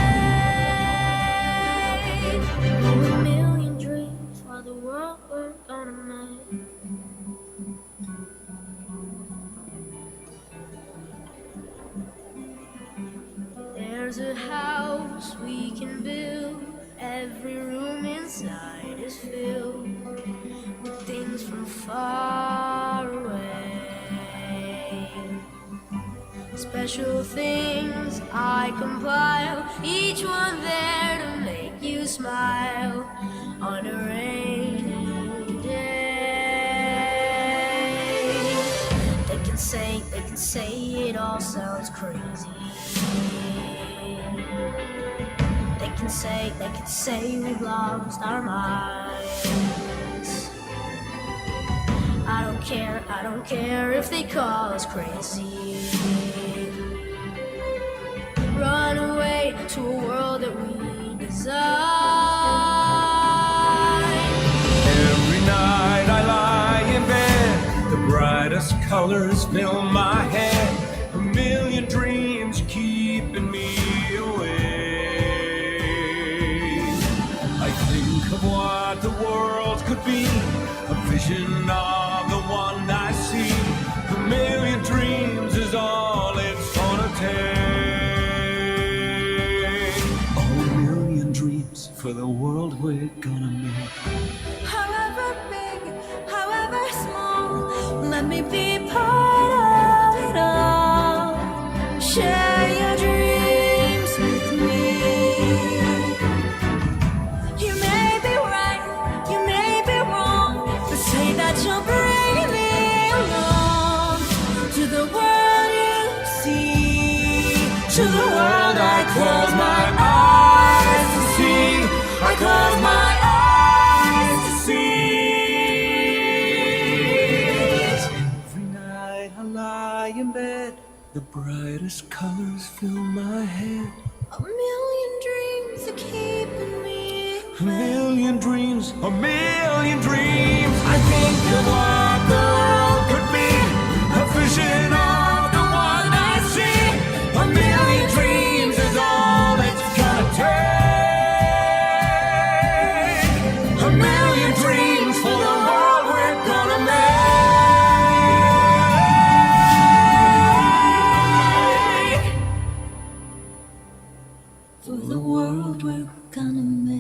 Oh, a million dreams for the world we're gonna make. There's a house we can build. Every room inside is filled with things from far away. Special things I compile, each one there to make you smile on a rainy day. They can say it all sounds crazy. They can say we've lost our minds. I don't care if they call us crazy. Run away to a world that we design. Every night I lie in bed, the brightest colors fill my head. A million dreams keeping me awake. I think of what the world could be, a vision of the one I see. A million dreams is all it's gonna take. Oh, a million dreams for the world we're gonna make. However big, however small, let me be part of it all. Share your dreams with me. You may be right, you may be wrong, but say that you'll bring me along to the world you see, to the world I close my eyes to see. I close my eyes to see. Every night I lie in bed, the brightest colors fill my head. A million dreams are keeping me. A million dreams, a million dreams. I think of what the world could be, a vision of the one I see. A million dreams is all it's gonna take. A million dreams for the world we're gonna make. For the world we're gonna make.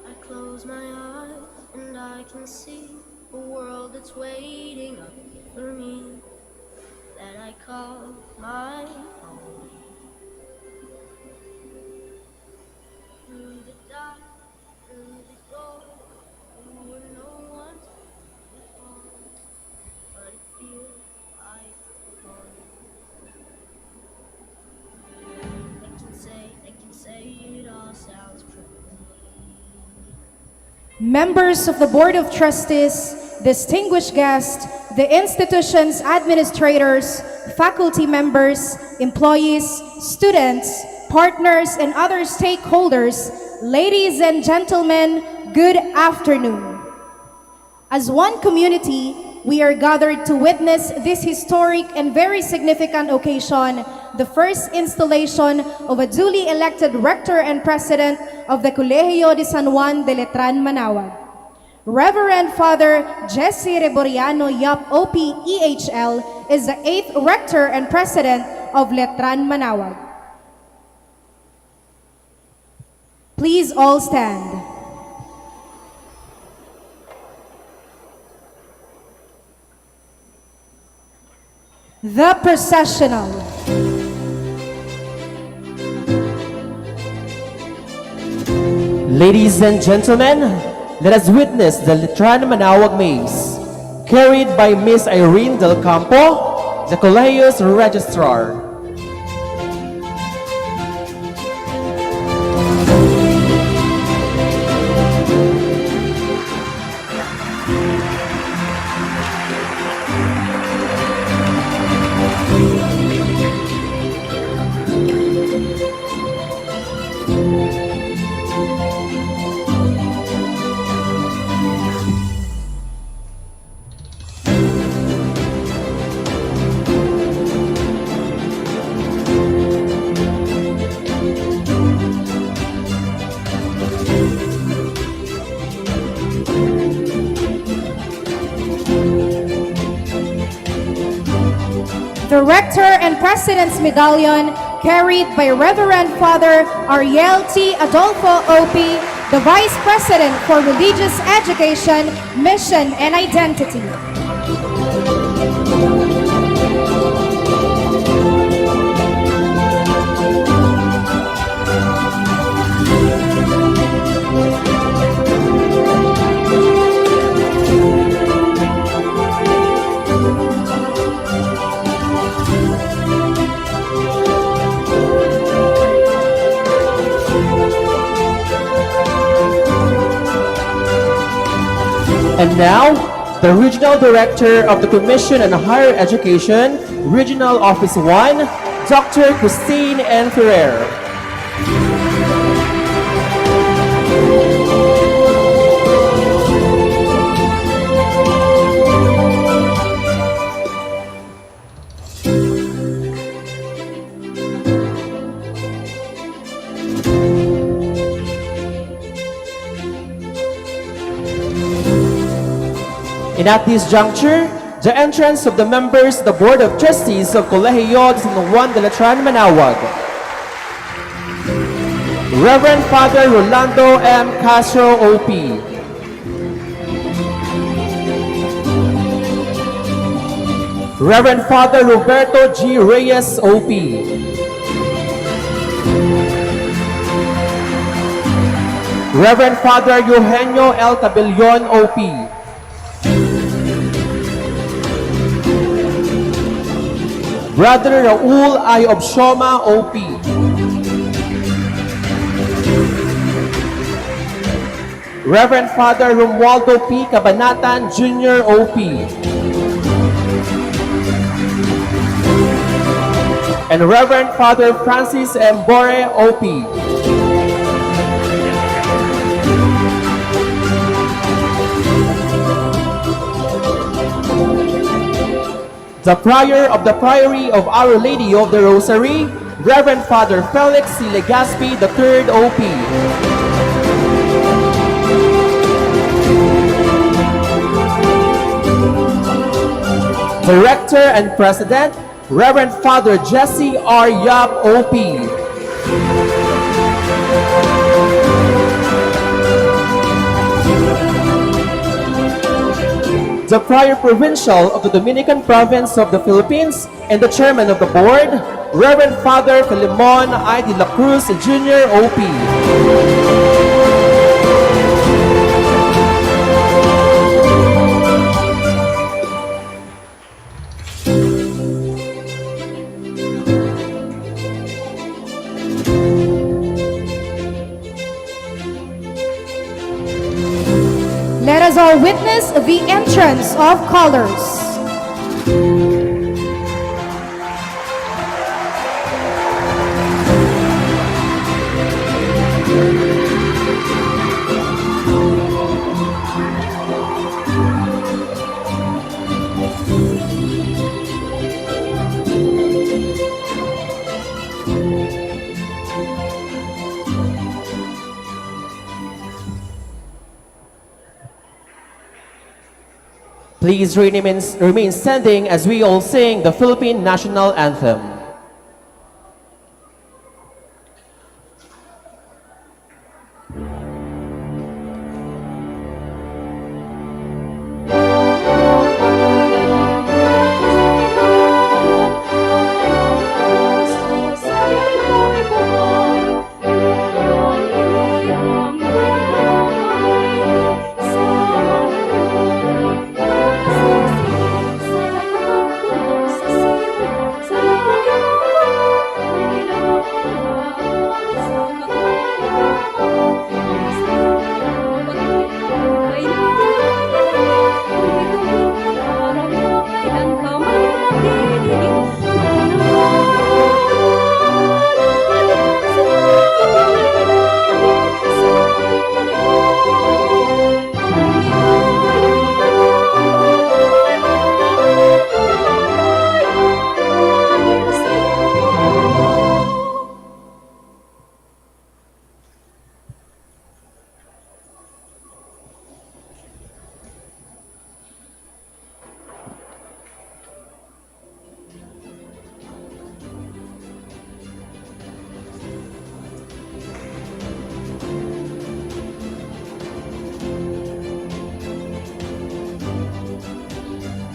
I close my eyes and I can see a world that's waiting up for me, that I call my own. Through the dark, through the door, where no one's before, but it feels like home. They can say it all sounds crazy. Members of the Board of Trustees, distinguished guests, the institution's administrators, faculty members, employees, students, partners, and other stakeholders, ladies and gentlemen, good afternoon. As one community, we are gathered to witness this historic and very significant occasion, the first installation of a duly elected rector and president of the Colegio de San Juan de Letran-Manaoag. Reverend Father Jessie Yap OP EHL is the 8th Rector and President of Letran-Manaoag. Please all stand. The Processional. Ladies and gentlemen, let us witness the Letran-Manaoag mace, carried by Miss Irene Del Campo, the Colegio's registrar. The Rector and President's Medallion, carried by Reverend Father Ariel T. Adolfo OP, the Vice President for Religious Education, Mission, and Identity. And now, the Regional Director of the Commission on Higher Education, Regional Office 1, Dr. Christine N. Ferrer. And at this juncture, the entrance of the members of the Board of Trustees of Colegio de San Juan de Letran-Manaoag. Reverend Father Rolando M. Castro, OP. Reverend Father Roberto G. Reyes, OP. Reverend Father Eugenio L. Tabellon, OP. Brother Raul I. Obshoma, OP. Reverend Father Romualdo P. Cabanatan, Jr., OP. And Reverend Father Francis M. Bore, OP. The Prior of the Priory of Our Lady of the Rosary, Reverend Father Felix C. Legaspi III, OP. Director and President, Reverend Father Jessie R. Yap, OP. The Prior Provincial of the Dominican Province of the Philippines and the Chairman of the Board, Reverend Father FILEMON I. de la CRUZ, Jr., OP. Let us all witness the entrance of colors. Please remain standing as we all sing the Philippine National Anthem.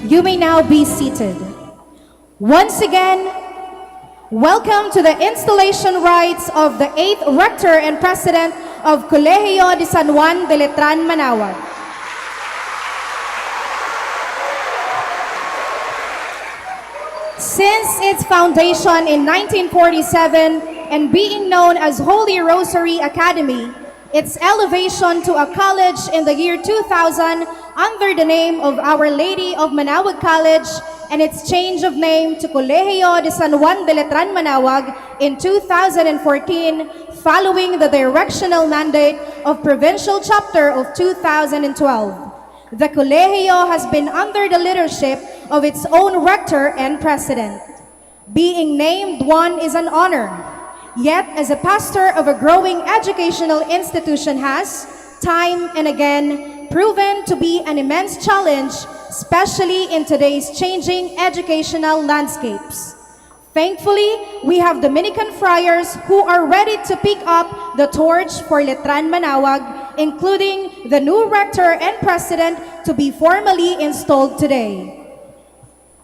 You may now be seated. Once again, welcome to the installation rites of the 8th Rector and President of Colegio de San Juan de Letran-Manaoag. Since its foundation in 1947 and being known as Holy Rosary Academy, its elevation to a college in the year 2000 under the name of Our Lady of Manaoag College, and its change of name to Colegio de San Juan de Letran-Manaoag in 2014 following the directional mandate of Provincial Chapter of 2012. The Colegio has been under the leadership of its own rector and president. Being named one is an honor, yet as a pastor of a growing educational institution has, time and again, proven to be an immense challenge, especially in today's changing educational landscapes. Thankfully, we have Dominican friars who are ready to pick up the torch for Letran-Manaoag, including the new rector and president to be formally installed today.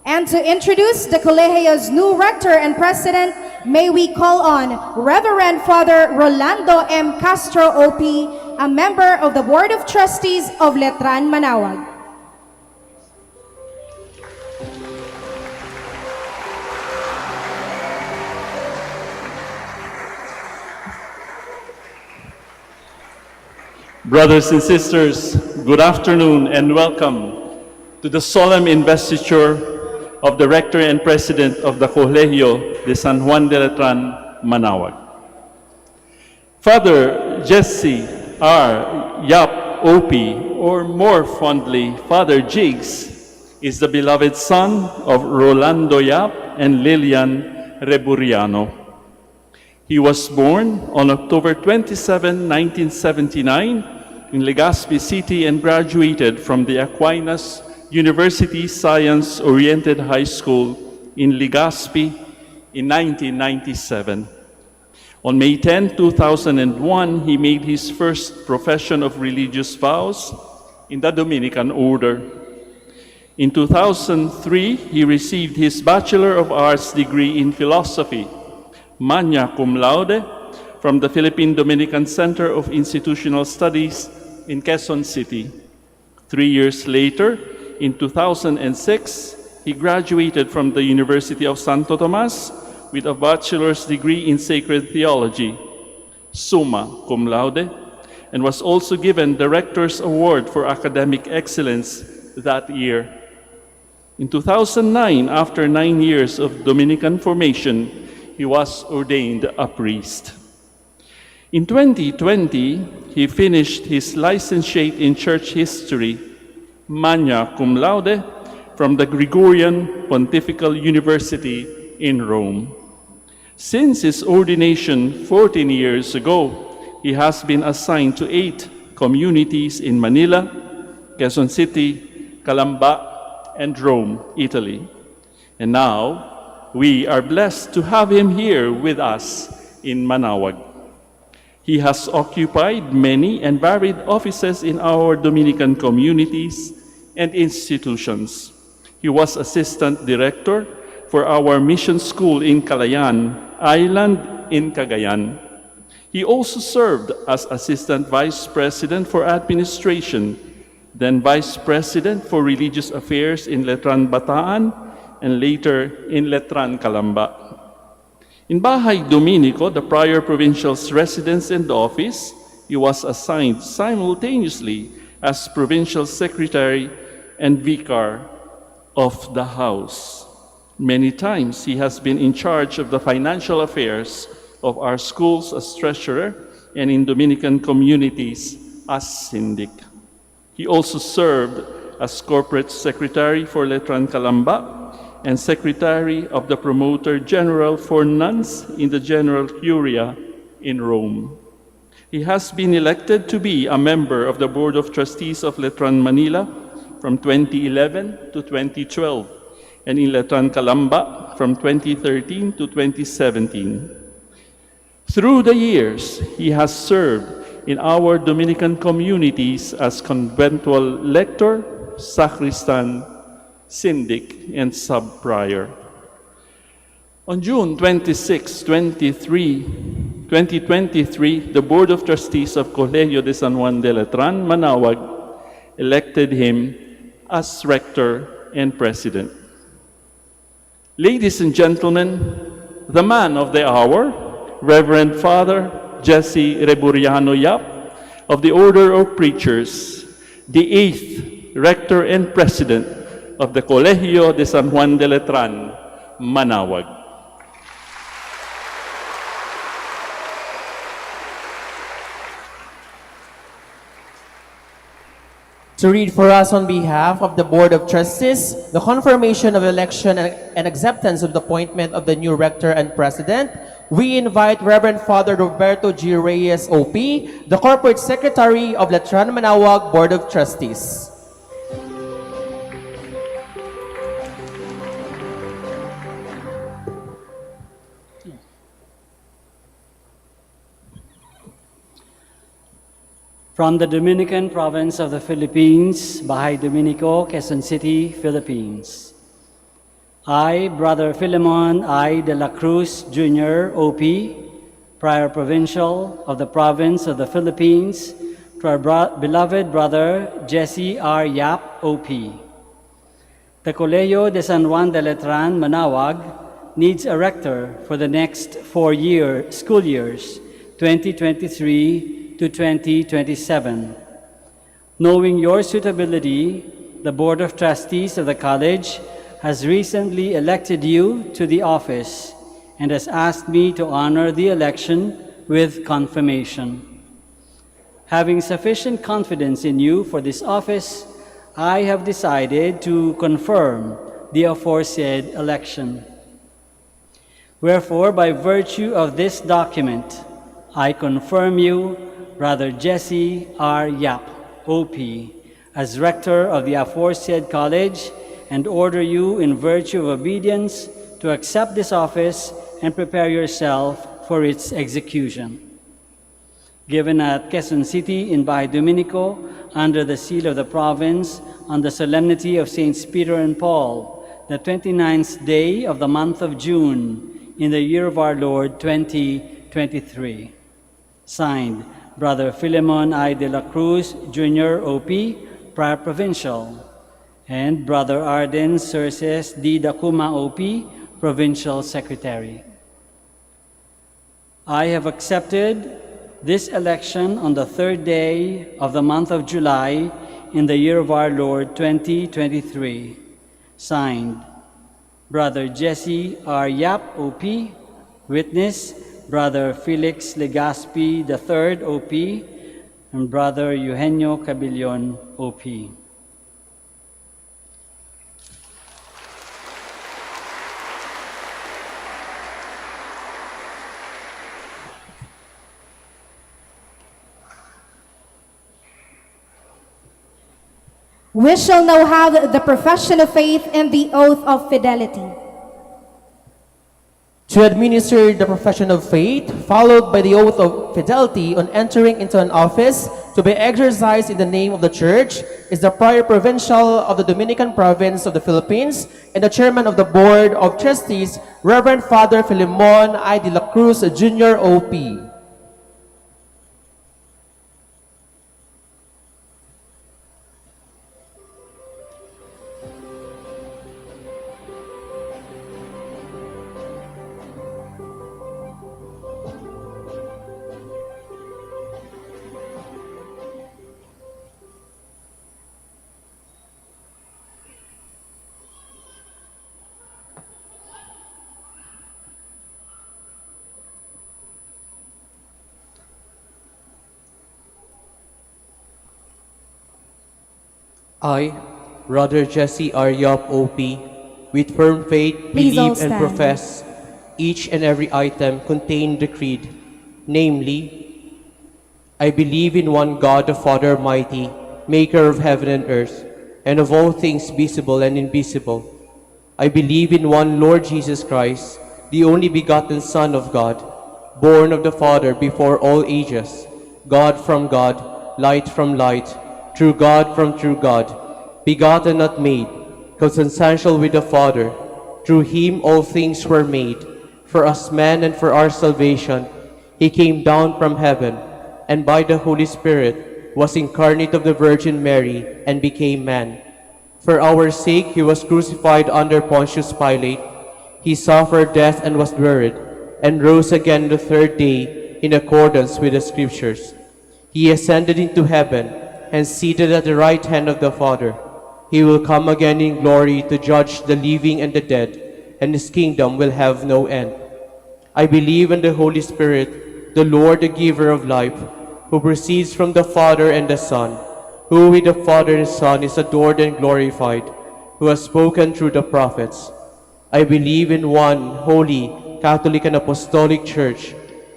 And to introduce the Colegio's new rector and president, may we call on Reverend Father Rolando M. Castro OP, a member of the Board of Trustees of Letran-Manaoag. Brothers and sisters, good afternoon and welcome to the solemn investiture of the Rector and President of the Colegio de San Juan de Letran-Manaoag. Father Jessie R. Yap OP, or more fondly, Father Jigs, is the beloved son of Rolando Yap and Lilian Reburiano. He was born on October 27, 1979 in Legazpi City and graduated from the Aquinas University Science-Oriented High School in Legazpi in 1997. On May 10, 2001, he made his first profession of religious vows in the Dominican Order. In 2003, he received his Bachelor of Arts degree in Philosophy, magna cum laude, from the Philippine Dominican Center of Institutional Studies in Quezon City. 3 years later, in 2006, he graduated from the University of Santo Tomas with a bachelor's degree in sacred theology, summa cum laude, and was also given the Rector's Award for Academic Excellence that year. In 2009, after 9 years of Dominican formation, he was ordained a priest. In 2020, he finished his licentiate in church history, magna cum laude, from the Gregorian Pontifical University in Rome. Since his ordination 14 years ago, he has been assigned to 8 communities in Manila, Quezon City, Calamba, and Rome, Italy. And now, we are blessed to have him here with us in Manaoag. He has occupied many and varied offices in our Dominican communities and institutions. He was Assistant Director for our mission school in Calayan Island in Cagayan. He also served as Assistant Vice President for Administration, then Vice President for Religious Affairs in Letran-Bataan, and later in Letran-Calamba. In Bahay Dominico, the prior provincial's residence and office, he was assigned simultaneously as Provincial Secretary and Vicar of the House. Many times he has been in charge of the financial affairs of our schools as treasurer and in Dominican communities as syndic. He also served as corporate secretary for Letran-Calamba and secretary of the Promoter General for Nuns in the General Curia in Rome. He has been elected to be a member of the Board of Trustees of Letran Manila from 2011 to 2012, and in Letran-Calamba from 2013 to 2017. Through the years, he has served in our Dominican communities as conventual lector, sacristan, syndic, and sub-prior. On June 26, 2023, the Board of Trustees of Colegio de San Juan de Letran-Manaoag elected him as rector and president. Ladies and gentlemen, the man of the hour, Reverend Father Jessie Reburiano Yap of the Order of Preachers, the 8th Rector and President of the Colegio de San Juan de Letran, Manaoag. To read for us on behalf of the Board of Trustees, the confirmation of election and acceptance of the appointment of the new Rector and President, we invite Reverend Father Roberto G. Reyes, OP, the Corporate Secretary of Letran-Manaoag Board of Trustees. From the Dominican Province of the Philippines, Bahay Dominico, Quezon City, Philippines. I, Brother Filemon I. de la Cruz, Jr., OP, Prior Provincial of the Province of the Philippines, to our beloved brother Jessie R. Yap, OP. The Colegio de San Juan de Letran-Manaoag needs a rector for the next 4 school years, 2023 to 2027. Knowing your suitability, the Board of Trustees of the College has recently elected you to the office and has asked me to honor the election with confirmation. Having sufficient confidence in you for this office, I have decided to confirm the aforesaid election. Wherefore, by virtue of this document, I confirm you, Brother Jessie R. Yap, OP, as Rector of the aforesaid College, and order you in virtue of obedience to accept this office and prepare yourself for its execution. Given at Quezon City in Bahay Dominico, under the seal of the province, on the solemnity of Saints Peter and Paul, the 29th day of the month of June, in the year of our Lord 2023. Signed, Brother Filemon I. de la Cruz, Jr., OP, Prior Provincial, and Brother Arden Cerces D. Dacuma, OP, Provincial Secretary. I have accepted this election on the 3rd day of the month of July in the year of our Lord 2023. Signed, Brother Jessie R. Yap, OP, witness Brother Felix Legaspi III, OP, and Brother Eugenio Cabillon, OP. We shall now have the profession of faith and the oath of fidelity. To administer the profession of faith, followed by the oath of fidelity on entering into an office to be exercised in the name of the Church, is the Prior Provincial of the Dominican Province of the Philippines and the Chairman of the Board of Trustees, Reverend Father FILEMON I. de la Cruz, Jr., OP. I, Brother Jessie R. Yop, OP, with firm faith, Please all believe and stand. profess each and every item contained in the creed, namely, I believe in one God, the Father Almighty, maker of heaven and earth, and of all things visible and invisible. I believe in one Lord Jesus Christ, the only begotten Son of God, born of the Father before all ages, God from God, light from light, true God from true God, begotten not made, consubstantial with the Father. Through him all things were made. For us men and for our salvation, he came down from heaven, and by the Holy Spirit was incarnate of the Virgin Mary and became man. For our sake he was crucified under Pontius Pilate. He suffered death and was buried, and rose again the third day in accordance with the Scriptures. He ascended into heaven, and seated at the right hand of the Father. He will come again in glory to judge the living and the dead, and his kingdom will have no end. I believe in the Holy Spirit, the Lord, the giver of life, who proceeds from the Father and the Son, who with the Father and Son is adored and glorified, who has spoken through the prophets. I believe in one holy, Catholic and Apostolic Church.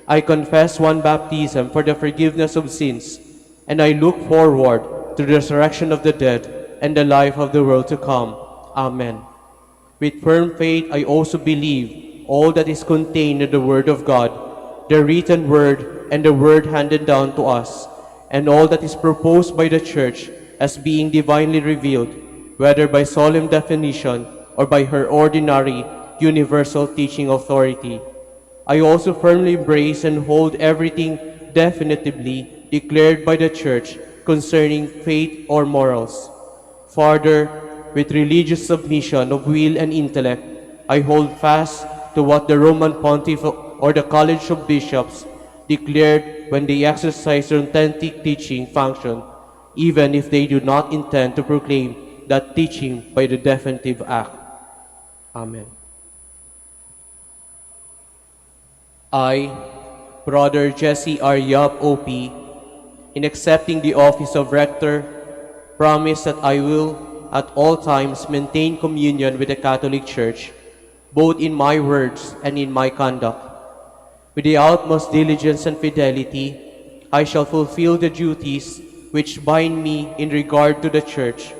I confess one baptism for the forgiveness of sins, and I look forward to the resurrection of the dead and the life of the world to come. Amen. With firm faith, I also believe all that is contained in the Word of God, the written Word and the Word handed down to us, and all that is proposed by the Church as being divinely revealed, whether by solemn definition or by her ordinary, universal teaching authority. I also firmly embrace and hold everything definitively declared by the Church concerning faith or morals. Further, with religious submission of will and intellect, I hold fast to what the Roman Pontiff or the College of Bishops declared when they exercise their authentic teaching function, even if they do not intend to proclaim that teaching by the definitive act. Amen. I, Brother Jessie R. Yop, OP, in accepting the office of Rector, promise that I will at all times maintain communion with the Catholic Church, both in my words and in my conduct. With the utmost diligence and fidelity, I shall fulfill the duties which bind me in regard to the Church,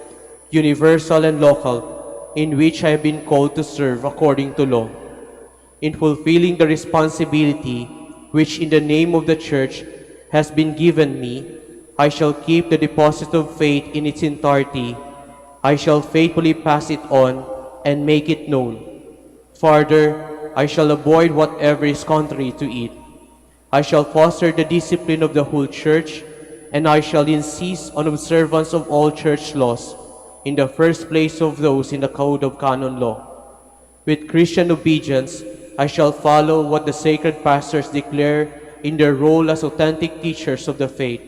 universal and local, in which I have been called to serve according to law. In fulfilling the responsibility which in the name of the Church has been given me, I shall keep the deposit of faith in its entirety. I shall faithfully pass it on and make it known. Further, I shall avoid whatever is contrary to it. I shall foster the discipline of the whole Church, and I shall insist on observance of all Church laws, in the first place of those in the Code of Canon Law. With Christian obedience, I shall follow what the sacred pastors declare in their role as authentic teachers of the faith,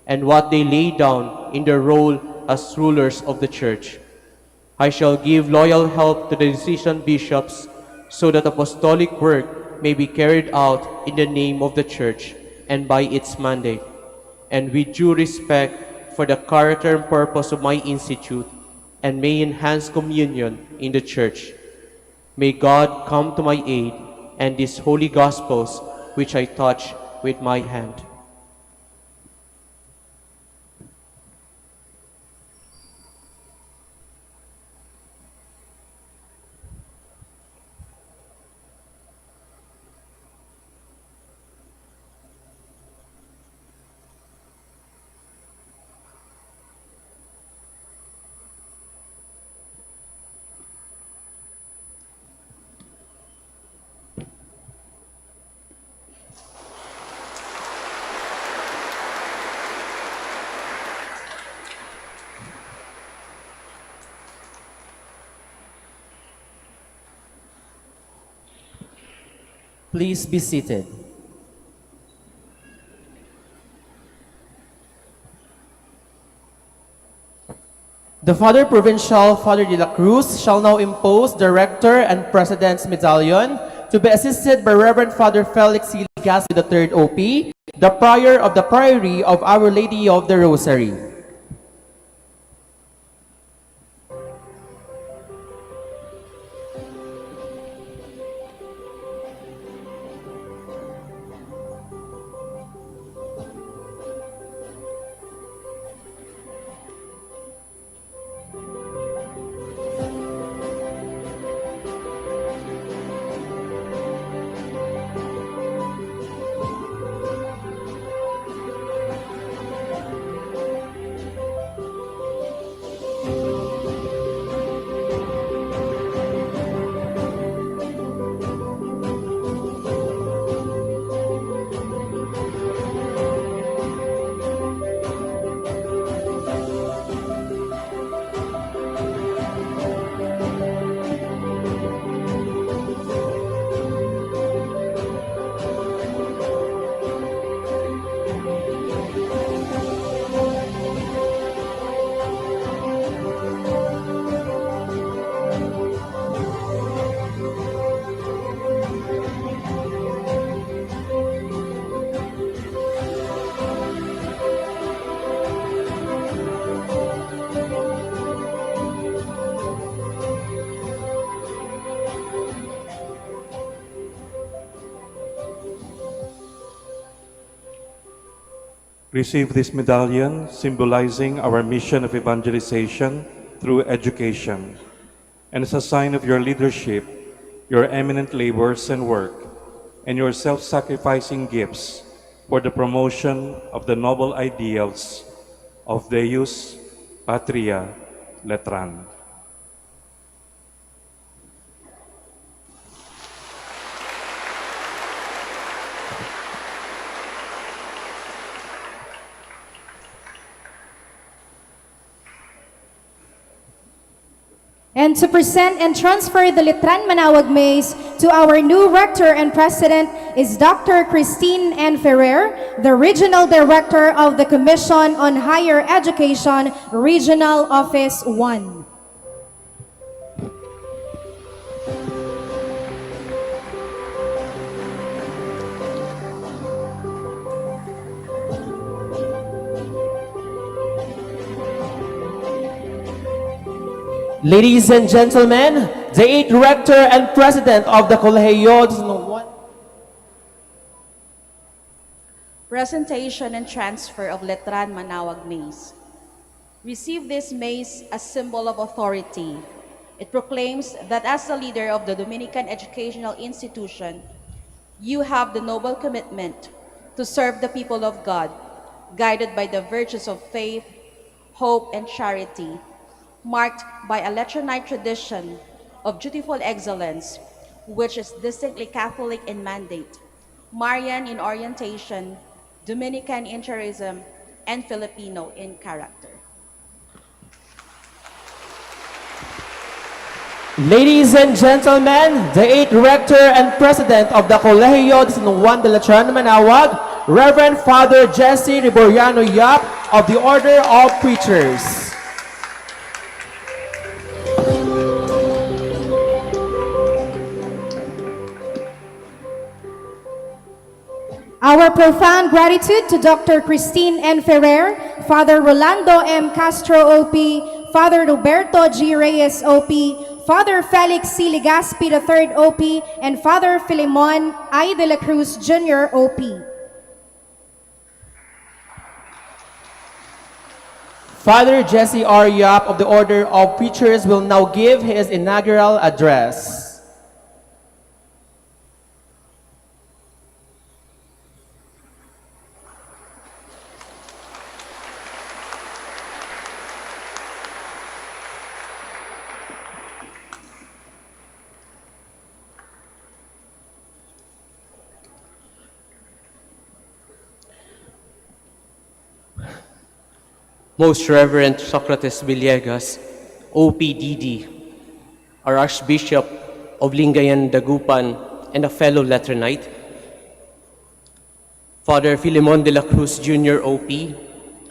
and what they lay down in their role as rulers of the Church. I shall give loyal help to the decision bishops so that apostolic work may be carried out in the name of the Church and by its mandate, and with due respect for the character and purpose of my institute, and may enhance communion in the Church. May God come to my aid, and these holy Gospels which I touch with my hand. Please be seated. The Father Provincial, Father de la Cruz, shall now impose the Rector and President's medallion to be assisted by Reverend Father Felix Villegas, the 3rd OP, the Prior of the Priory of Our Lady of the Rosary. Receive this medallion symbolizing our mission of evangelization through education. And as a sign of your leadership, your eminent labors and work, and your self-sacrificing gifts for the promotion of the noble ideals of Deus, Patria, Letran. And to present and transfer the Letran-Manaoag mace to our new Rector and President is Dr. Christine N. Ferrer, the Regional Director of the Commission on Higher Education, Regional Office 1. Ladies and gentlemen, the 8th Rector and President of the Colegio. Presentation and transfer of Letran-Manaoag mace. Receive this mace as symbol of authority. It proclaims that as the leader of the Dominican educational institution, you have the noble commitment to serve the people of God, guided by the virtues of faith, hope, and charity, marked by a Letranite tradition of dutiful excellence, which is distinctly Catholic in mandate, Marian in orientation, Dominican in charism, and Filipino in character. Ladies and gentlemen, the 8th Rector and President of the Colegio de San Juan de Letran-Manaoag, Reverend Father Jessie Riboriano Yap of the Order of Preachers. Our profound gratitude to Dr. Christine N. Ferrer, Father Rolando M. Castro OP, Father Roberto G. Reyes OP, Father Felix C. Legaspi III OP, and Father FILEMON I. de la Cruz Jr. OP. Father Jesse R. Yap of the Order of Preachers will now give his inaugural address. Most Reverend Socrates Villegas, OPDD, our Archbishop of Lingayen-Dagupan, and a fellow Letranite, Father Filemon de la Cruz Jr. OP,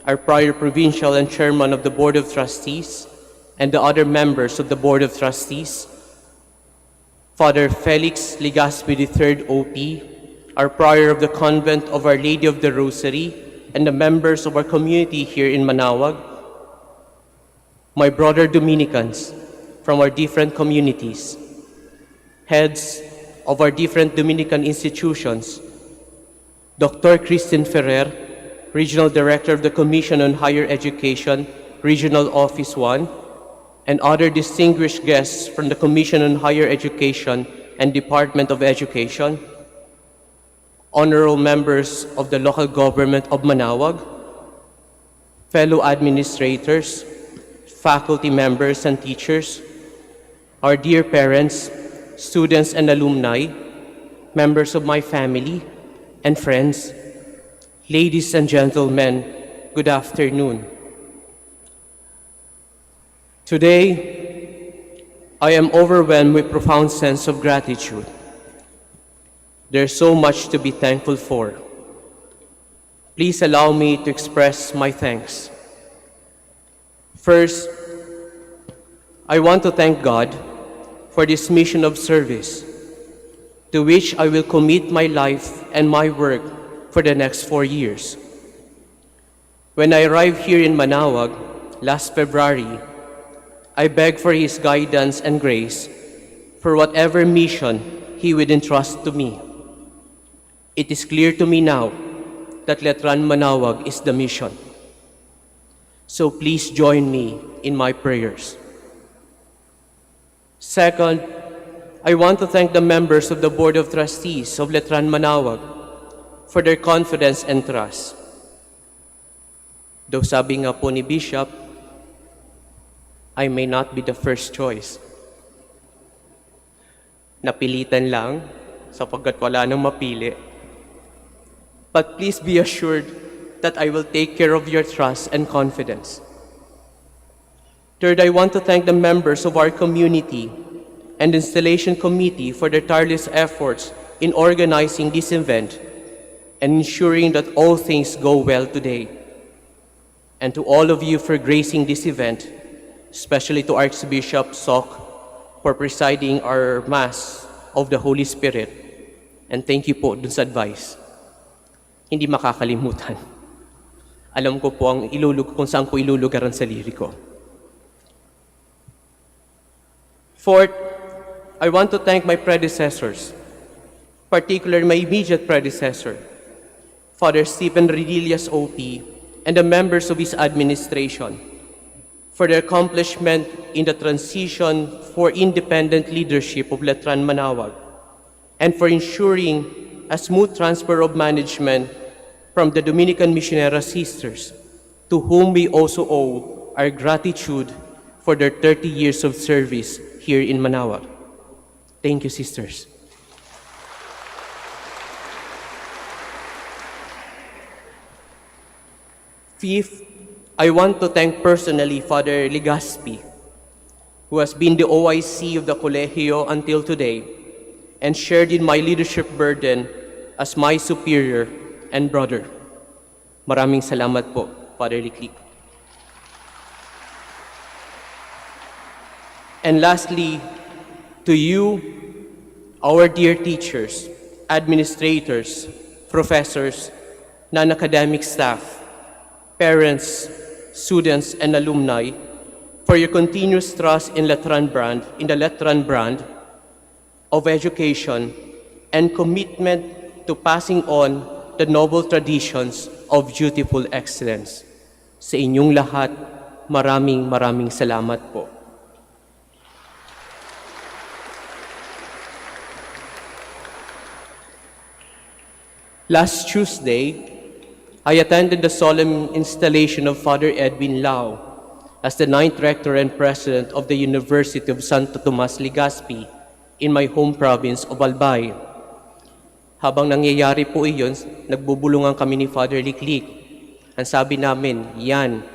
our prior Provincial and Chairman of the Board of Trustees, and the other members of the Board of Trustees, Father Felix Legaspi III OP, our prior of the Convent of Our Lady of the Rosary, and the members of our community here in Manaoag, my brother Dominicans from our different communities, heads of our different Dominican institutions, Dr. Christine Ferrer, Regional Director of the Commission on Higher Education, Regional Office 1, and other distinguished guests from the Commission on Higher Education and Department of Education, honorable members of the local government of Manaoag, fellow administrators, faculty members and teachers, our dear parents, students and alumni, members of my family, and friends, ladies and gentlemen, good afternoon. Today, I am overwhelmed with profound sense of gratitude. There's so much to be thankful for. Please allow me to express my thanks. First, I want to thank God for this mission of service, to which I will commit my life and my work for the next 4 years. When I arrived here in Manaoag last February, I begged for His guidance and grace for whatever mission He would entrust to me. It is clear to me now that Letran-Manaoag is the mission. So please join me in my prayers. Second, I want to thank the members of the Board of Trustees of Letran-Manaoag for their confidence and trust. Though sabi nga po ni Bishop, I may not be the first choice. Napilitan lang sapagkat wala nang mapili. But please be assured that I will take care of your trust and confidence. Third, I want to thank the members of our community and Installation Committee for their tireless efforts in organizing this event and ensuring that all things go well today. And to all of you for gracing this event, especially to Archbishop Soc for presiding our Mass of the Holy Spirit. And thank you po dun sa advice. Hindi makakalimutan. Alam ko po kung saan ko ilulugaran sa liriko. Fourth, I want to thank my predecessors, particularly my immediate predecessor, Father Stephen Redillas OP, and the members of his administration, for their accomplishment in the transition for independent leadership of Letran-Manaoag, and for ensuring a smooth transfer of management from the Dominican Missionary Sisters, to whom we also owe our gratitude for their 30 years of service here in Manaoag. Thank you, sisters. Fifth, I want to thank personally Father Legaspi, who has been the OIC of the Colegio until today and shared in my leadership burden as my superior and brother. Maraming salamat po, Father Liklik. And lastly, to you, our dear teachers, administrators, professors, non-academic staff, parents, students, and alumni, for your continuous trust in the Letran brand of education and commitment to passing on the noble traditions of dutiful excellence. Sa inyong lahat, maraming salamat po. Last Tuesday, I attended the solemn installation of Father Edwin Lau as the 9th Rector and President of the University of Santo Tomas Legazpi in my home province of Albay. Habang nangyayari po iyon, nagbubulungan kami ni Father Liklik. Ang sabi namin, yan,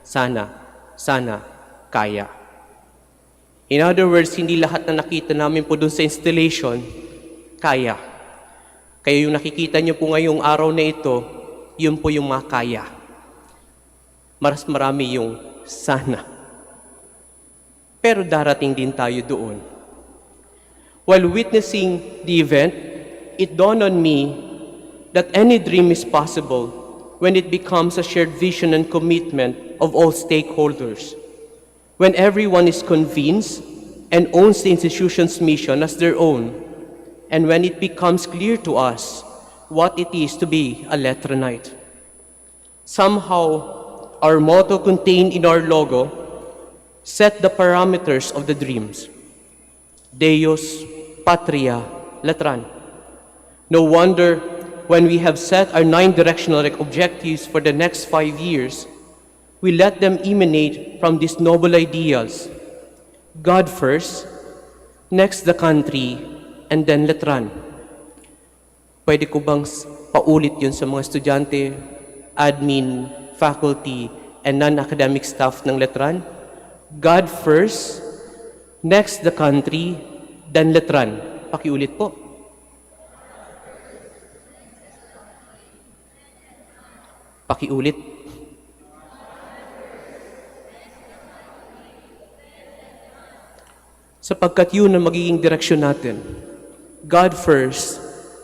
sana, kaya. In other words, hindi lahat na nakita namin po dun sa installation, kaya. Kaya yung nakikita niyo po ngayong araw na ito, yun po yung mga kaya. Mas marami yung sana. Pero darating din tayo doon. While witnessing the event, it dawned on me that any dream is possible when it becomes a shared vision and commitment of all stakeholders. When everyone is convinced and owns the institution's mission as their own, and when it becomes clear to us what it is to be a Letranite. Somehow, our motto contained in our logo set the parameters of the dreams. Deus, Patria, Letran. No wonder when we have set our 9 directional objectives for the next 5 years, we let them emanate from these noble ideals. God first, next the country, and then Letran. Pwede ko bang paulit yun sa mga estudyante, admin, faculty, and non-academic staff ng Letran? God first, next the country, then Letran. Pakiulit po. Pakiulit. Sapagkat yun ang magiging direksyon natin. God first,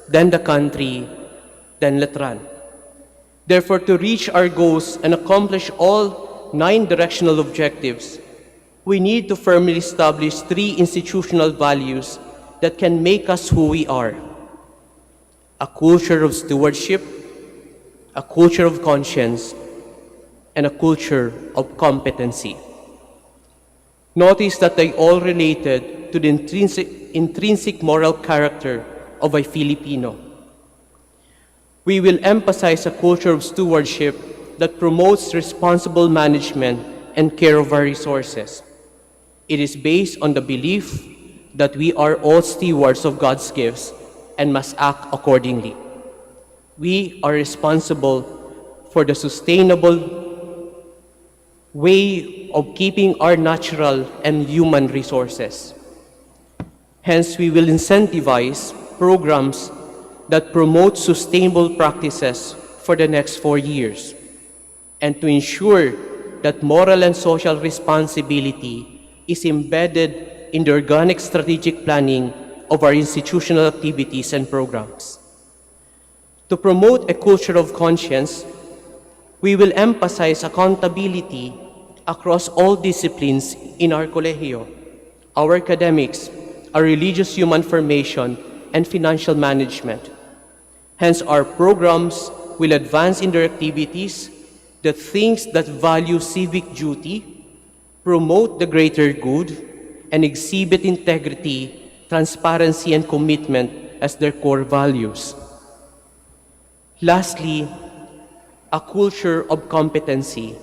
then the country, then Letran. Therefore, to reach our goals and accomplish all 9 directional objectives, we need to firmly establish 3 institutional values that can make us who we are. A culture of stewardship, a culture of conscience, and a culture of competency. Notice that they all related to the intrinsic moral character of a Filipino. We will emphasize a culture of stewardship that promotes responsible management and care of our resources. It is based on the belief that we are all stewards of God's gifts and must act accordingly. We are responsible for the sustainable way of keeping our natural and human resources. Hence, we will incentivize programs that promote sustainable practices for the next 4 years, and to ensure that moral and social responsibility is embedded in the organic strategic planning of our institutional activities and programs. To promote a culture of conscience, we will emphasize accountability across all disciplines in our Colegio, our academics, our religious human formation, and financial management. Hence, our programs will advance in their activities the things that value civic duty, promote the greater good, and exhibit integrity, transparency, and commitment as their core values. Lastly, a culture of competency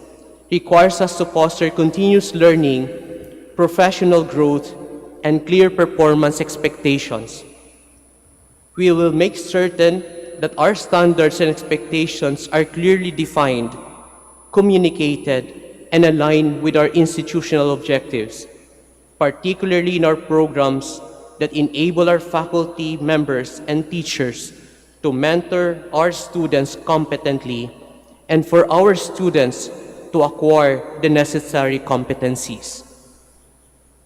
requires us to foster continuous learning, professional growth, and clear performance expectations. We will make certain that our standards and expectations are clearly defined, communicated, and aligned with our institutional objectives, particularly in our programs that enable our faculty members and teachers to mentor our students competently and for our students to acquire the necessary competencies.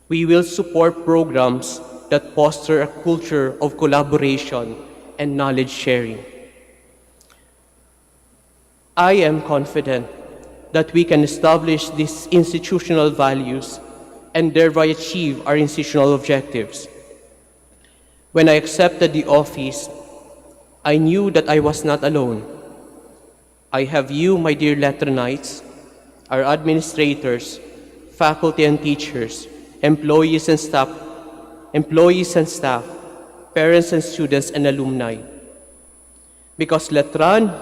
We will support programs that foster a culture of collaboration and knowledge sharing. I am confident that we can establish these institutional values and thereby achieve our institutional objectives. When I accepted the office, I knew that I was not alone. I have you, my dear Letranites, our administrators, faculty and teachers, employees and staff, parents and students and alumni. Because Letran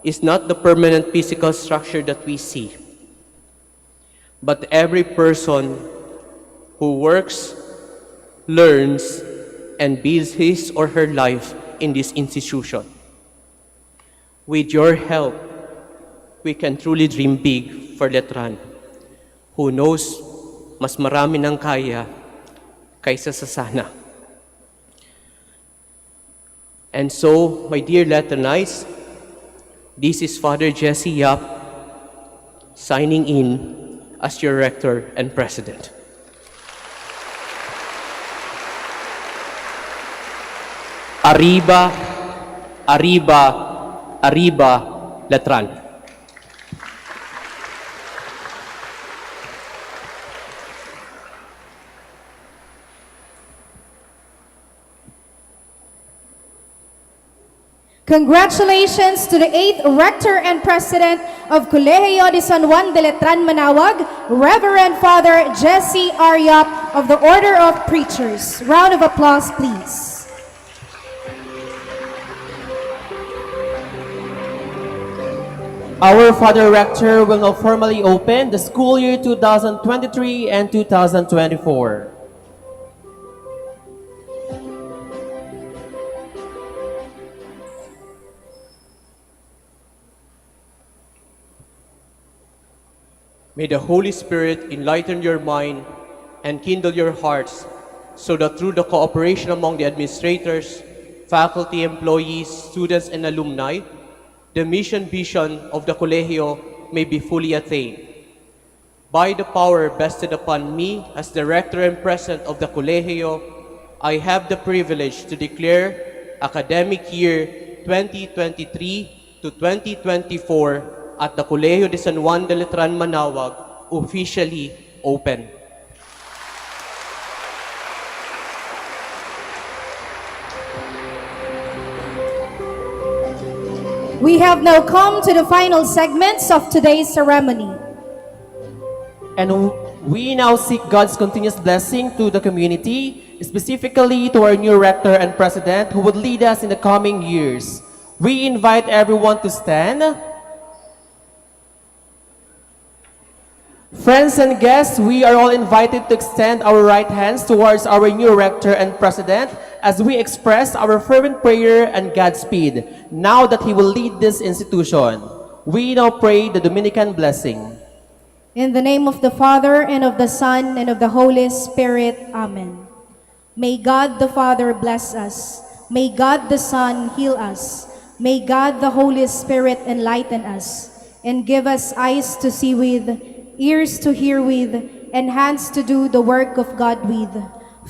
is not the permanent physical structure that we see, but every person who works, learns, and builds his or her life in this institution. With your help, we can truly dream big for Letran, who knows mas marami ng kaya kaysa sa sana. And so, my dear Letranites, this is Father Jessie Yap signing in as your Rector and President. Arriba, arriba, arriba, Letran. Congratulations to the 8th Rector and President of Colegio de San Juan de Letran-Manaoag, Reverend Father Jessie R. Yap of the Order of Preachers. Round of applause, please. Our Father Rector will now formally open the school year 2023 and 2024. May the Holy Spirit enlighten your mind and kindle your hearts so that through the cooperation among the administrators, faculty, employees, students, and alumni, the mission vision of the Colegio may be fully attained. By the power vested upon me as the Rector and President of the Colegio, I have the privilege to declare academic year 2023 to 2024 at the Colegio de San Juan de Letran-Manaoag officially open. We have now come to the final segments of today's ceremony. And we now seek God's continuous blessing to the community, specifically to our new Rector and President who would lead us in the coming years. We invite everyone to stand. Friends and guests, we are all invited to extend our right hands towards our new Rector and President as we express our fervent prayer and Godspeed now that he will lead this institution. We now pray the Dominican blessing. In the name of the Father, and of the Son, and of the Holy Spirit. Amen. May God the Father bless us. May God the Son heal us. May God the Holy Spirit enlighten us and give us eyes to see with, ears to hear with, and hands to do the work of God with,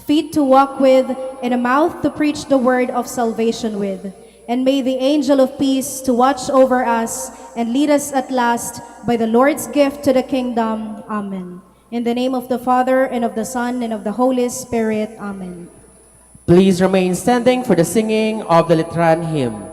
feet to walk with, and a mouth to preach the word of salvation with. And may the angel of peace to watch over us and lead us at last by the Lord's gift to the kingdom. Amen. In the name of the Father, and of the Son, and of the Holy Spirit. Amen. Please remain standing for the singing of the Letran hymn.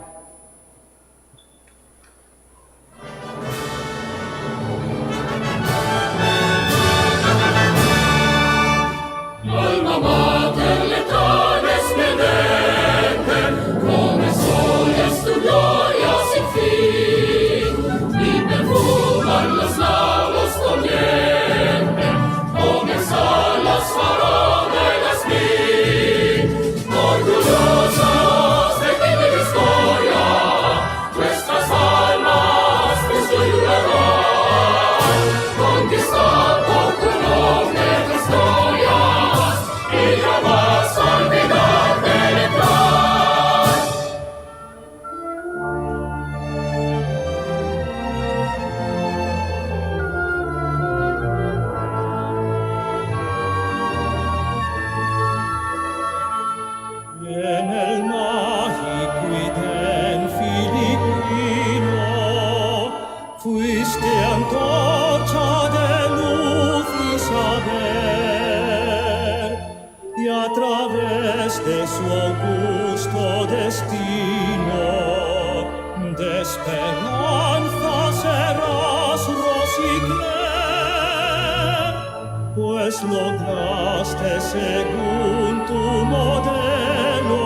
Pues lograste según tu modelo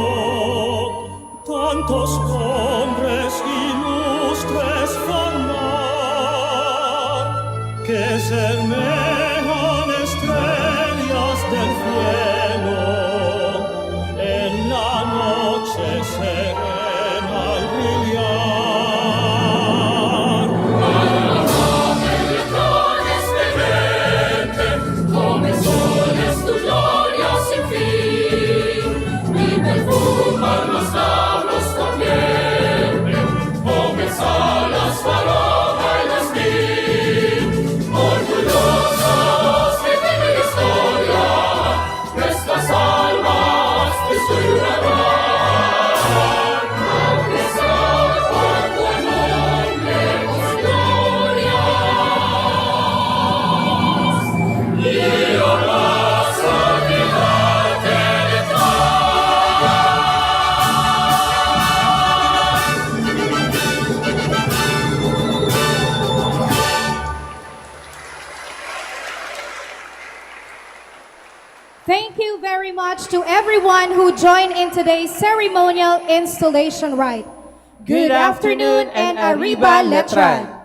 tantos hombres ilustres formar que semejan estrellas del cielo en la noche serena al brillar. Comenzó Thank you very much to everyone who joined in today's ceremonial installation rite. Good afternoon and Arriba Letran!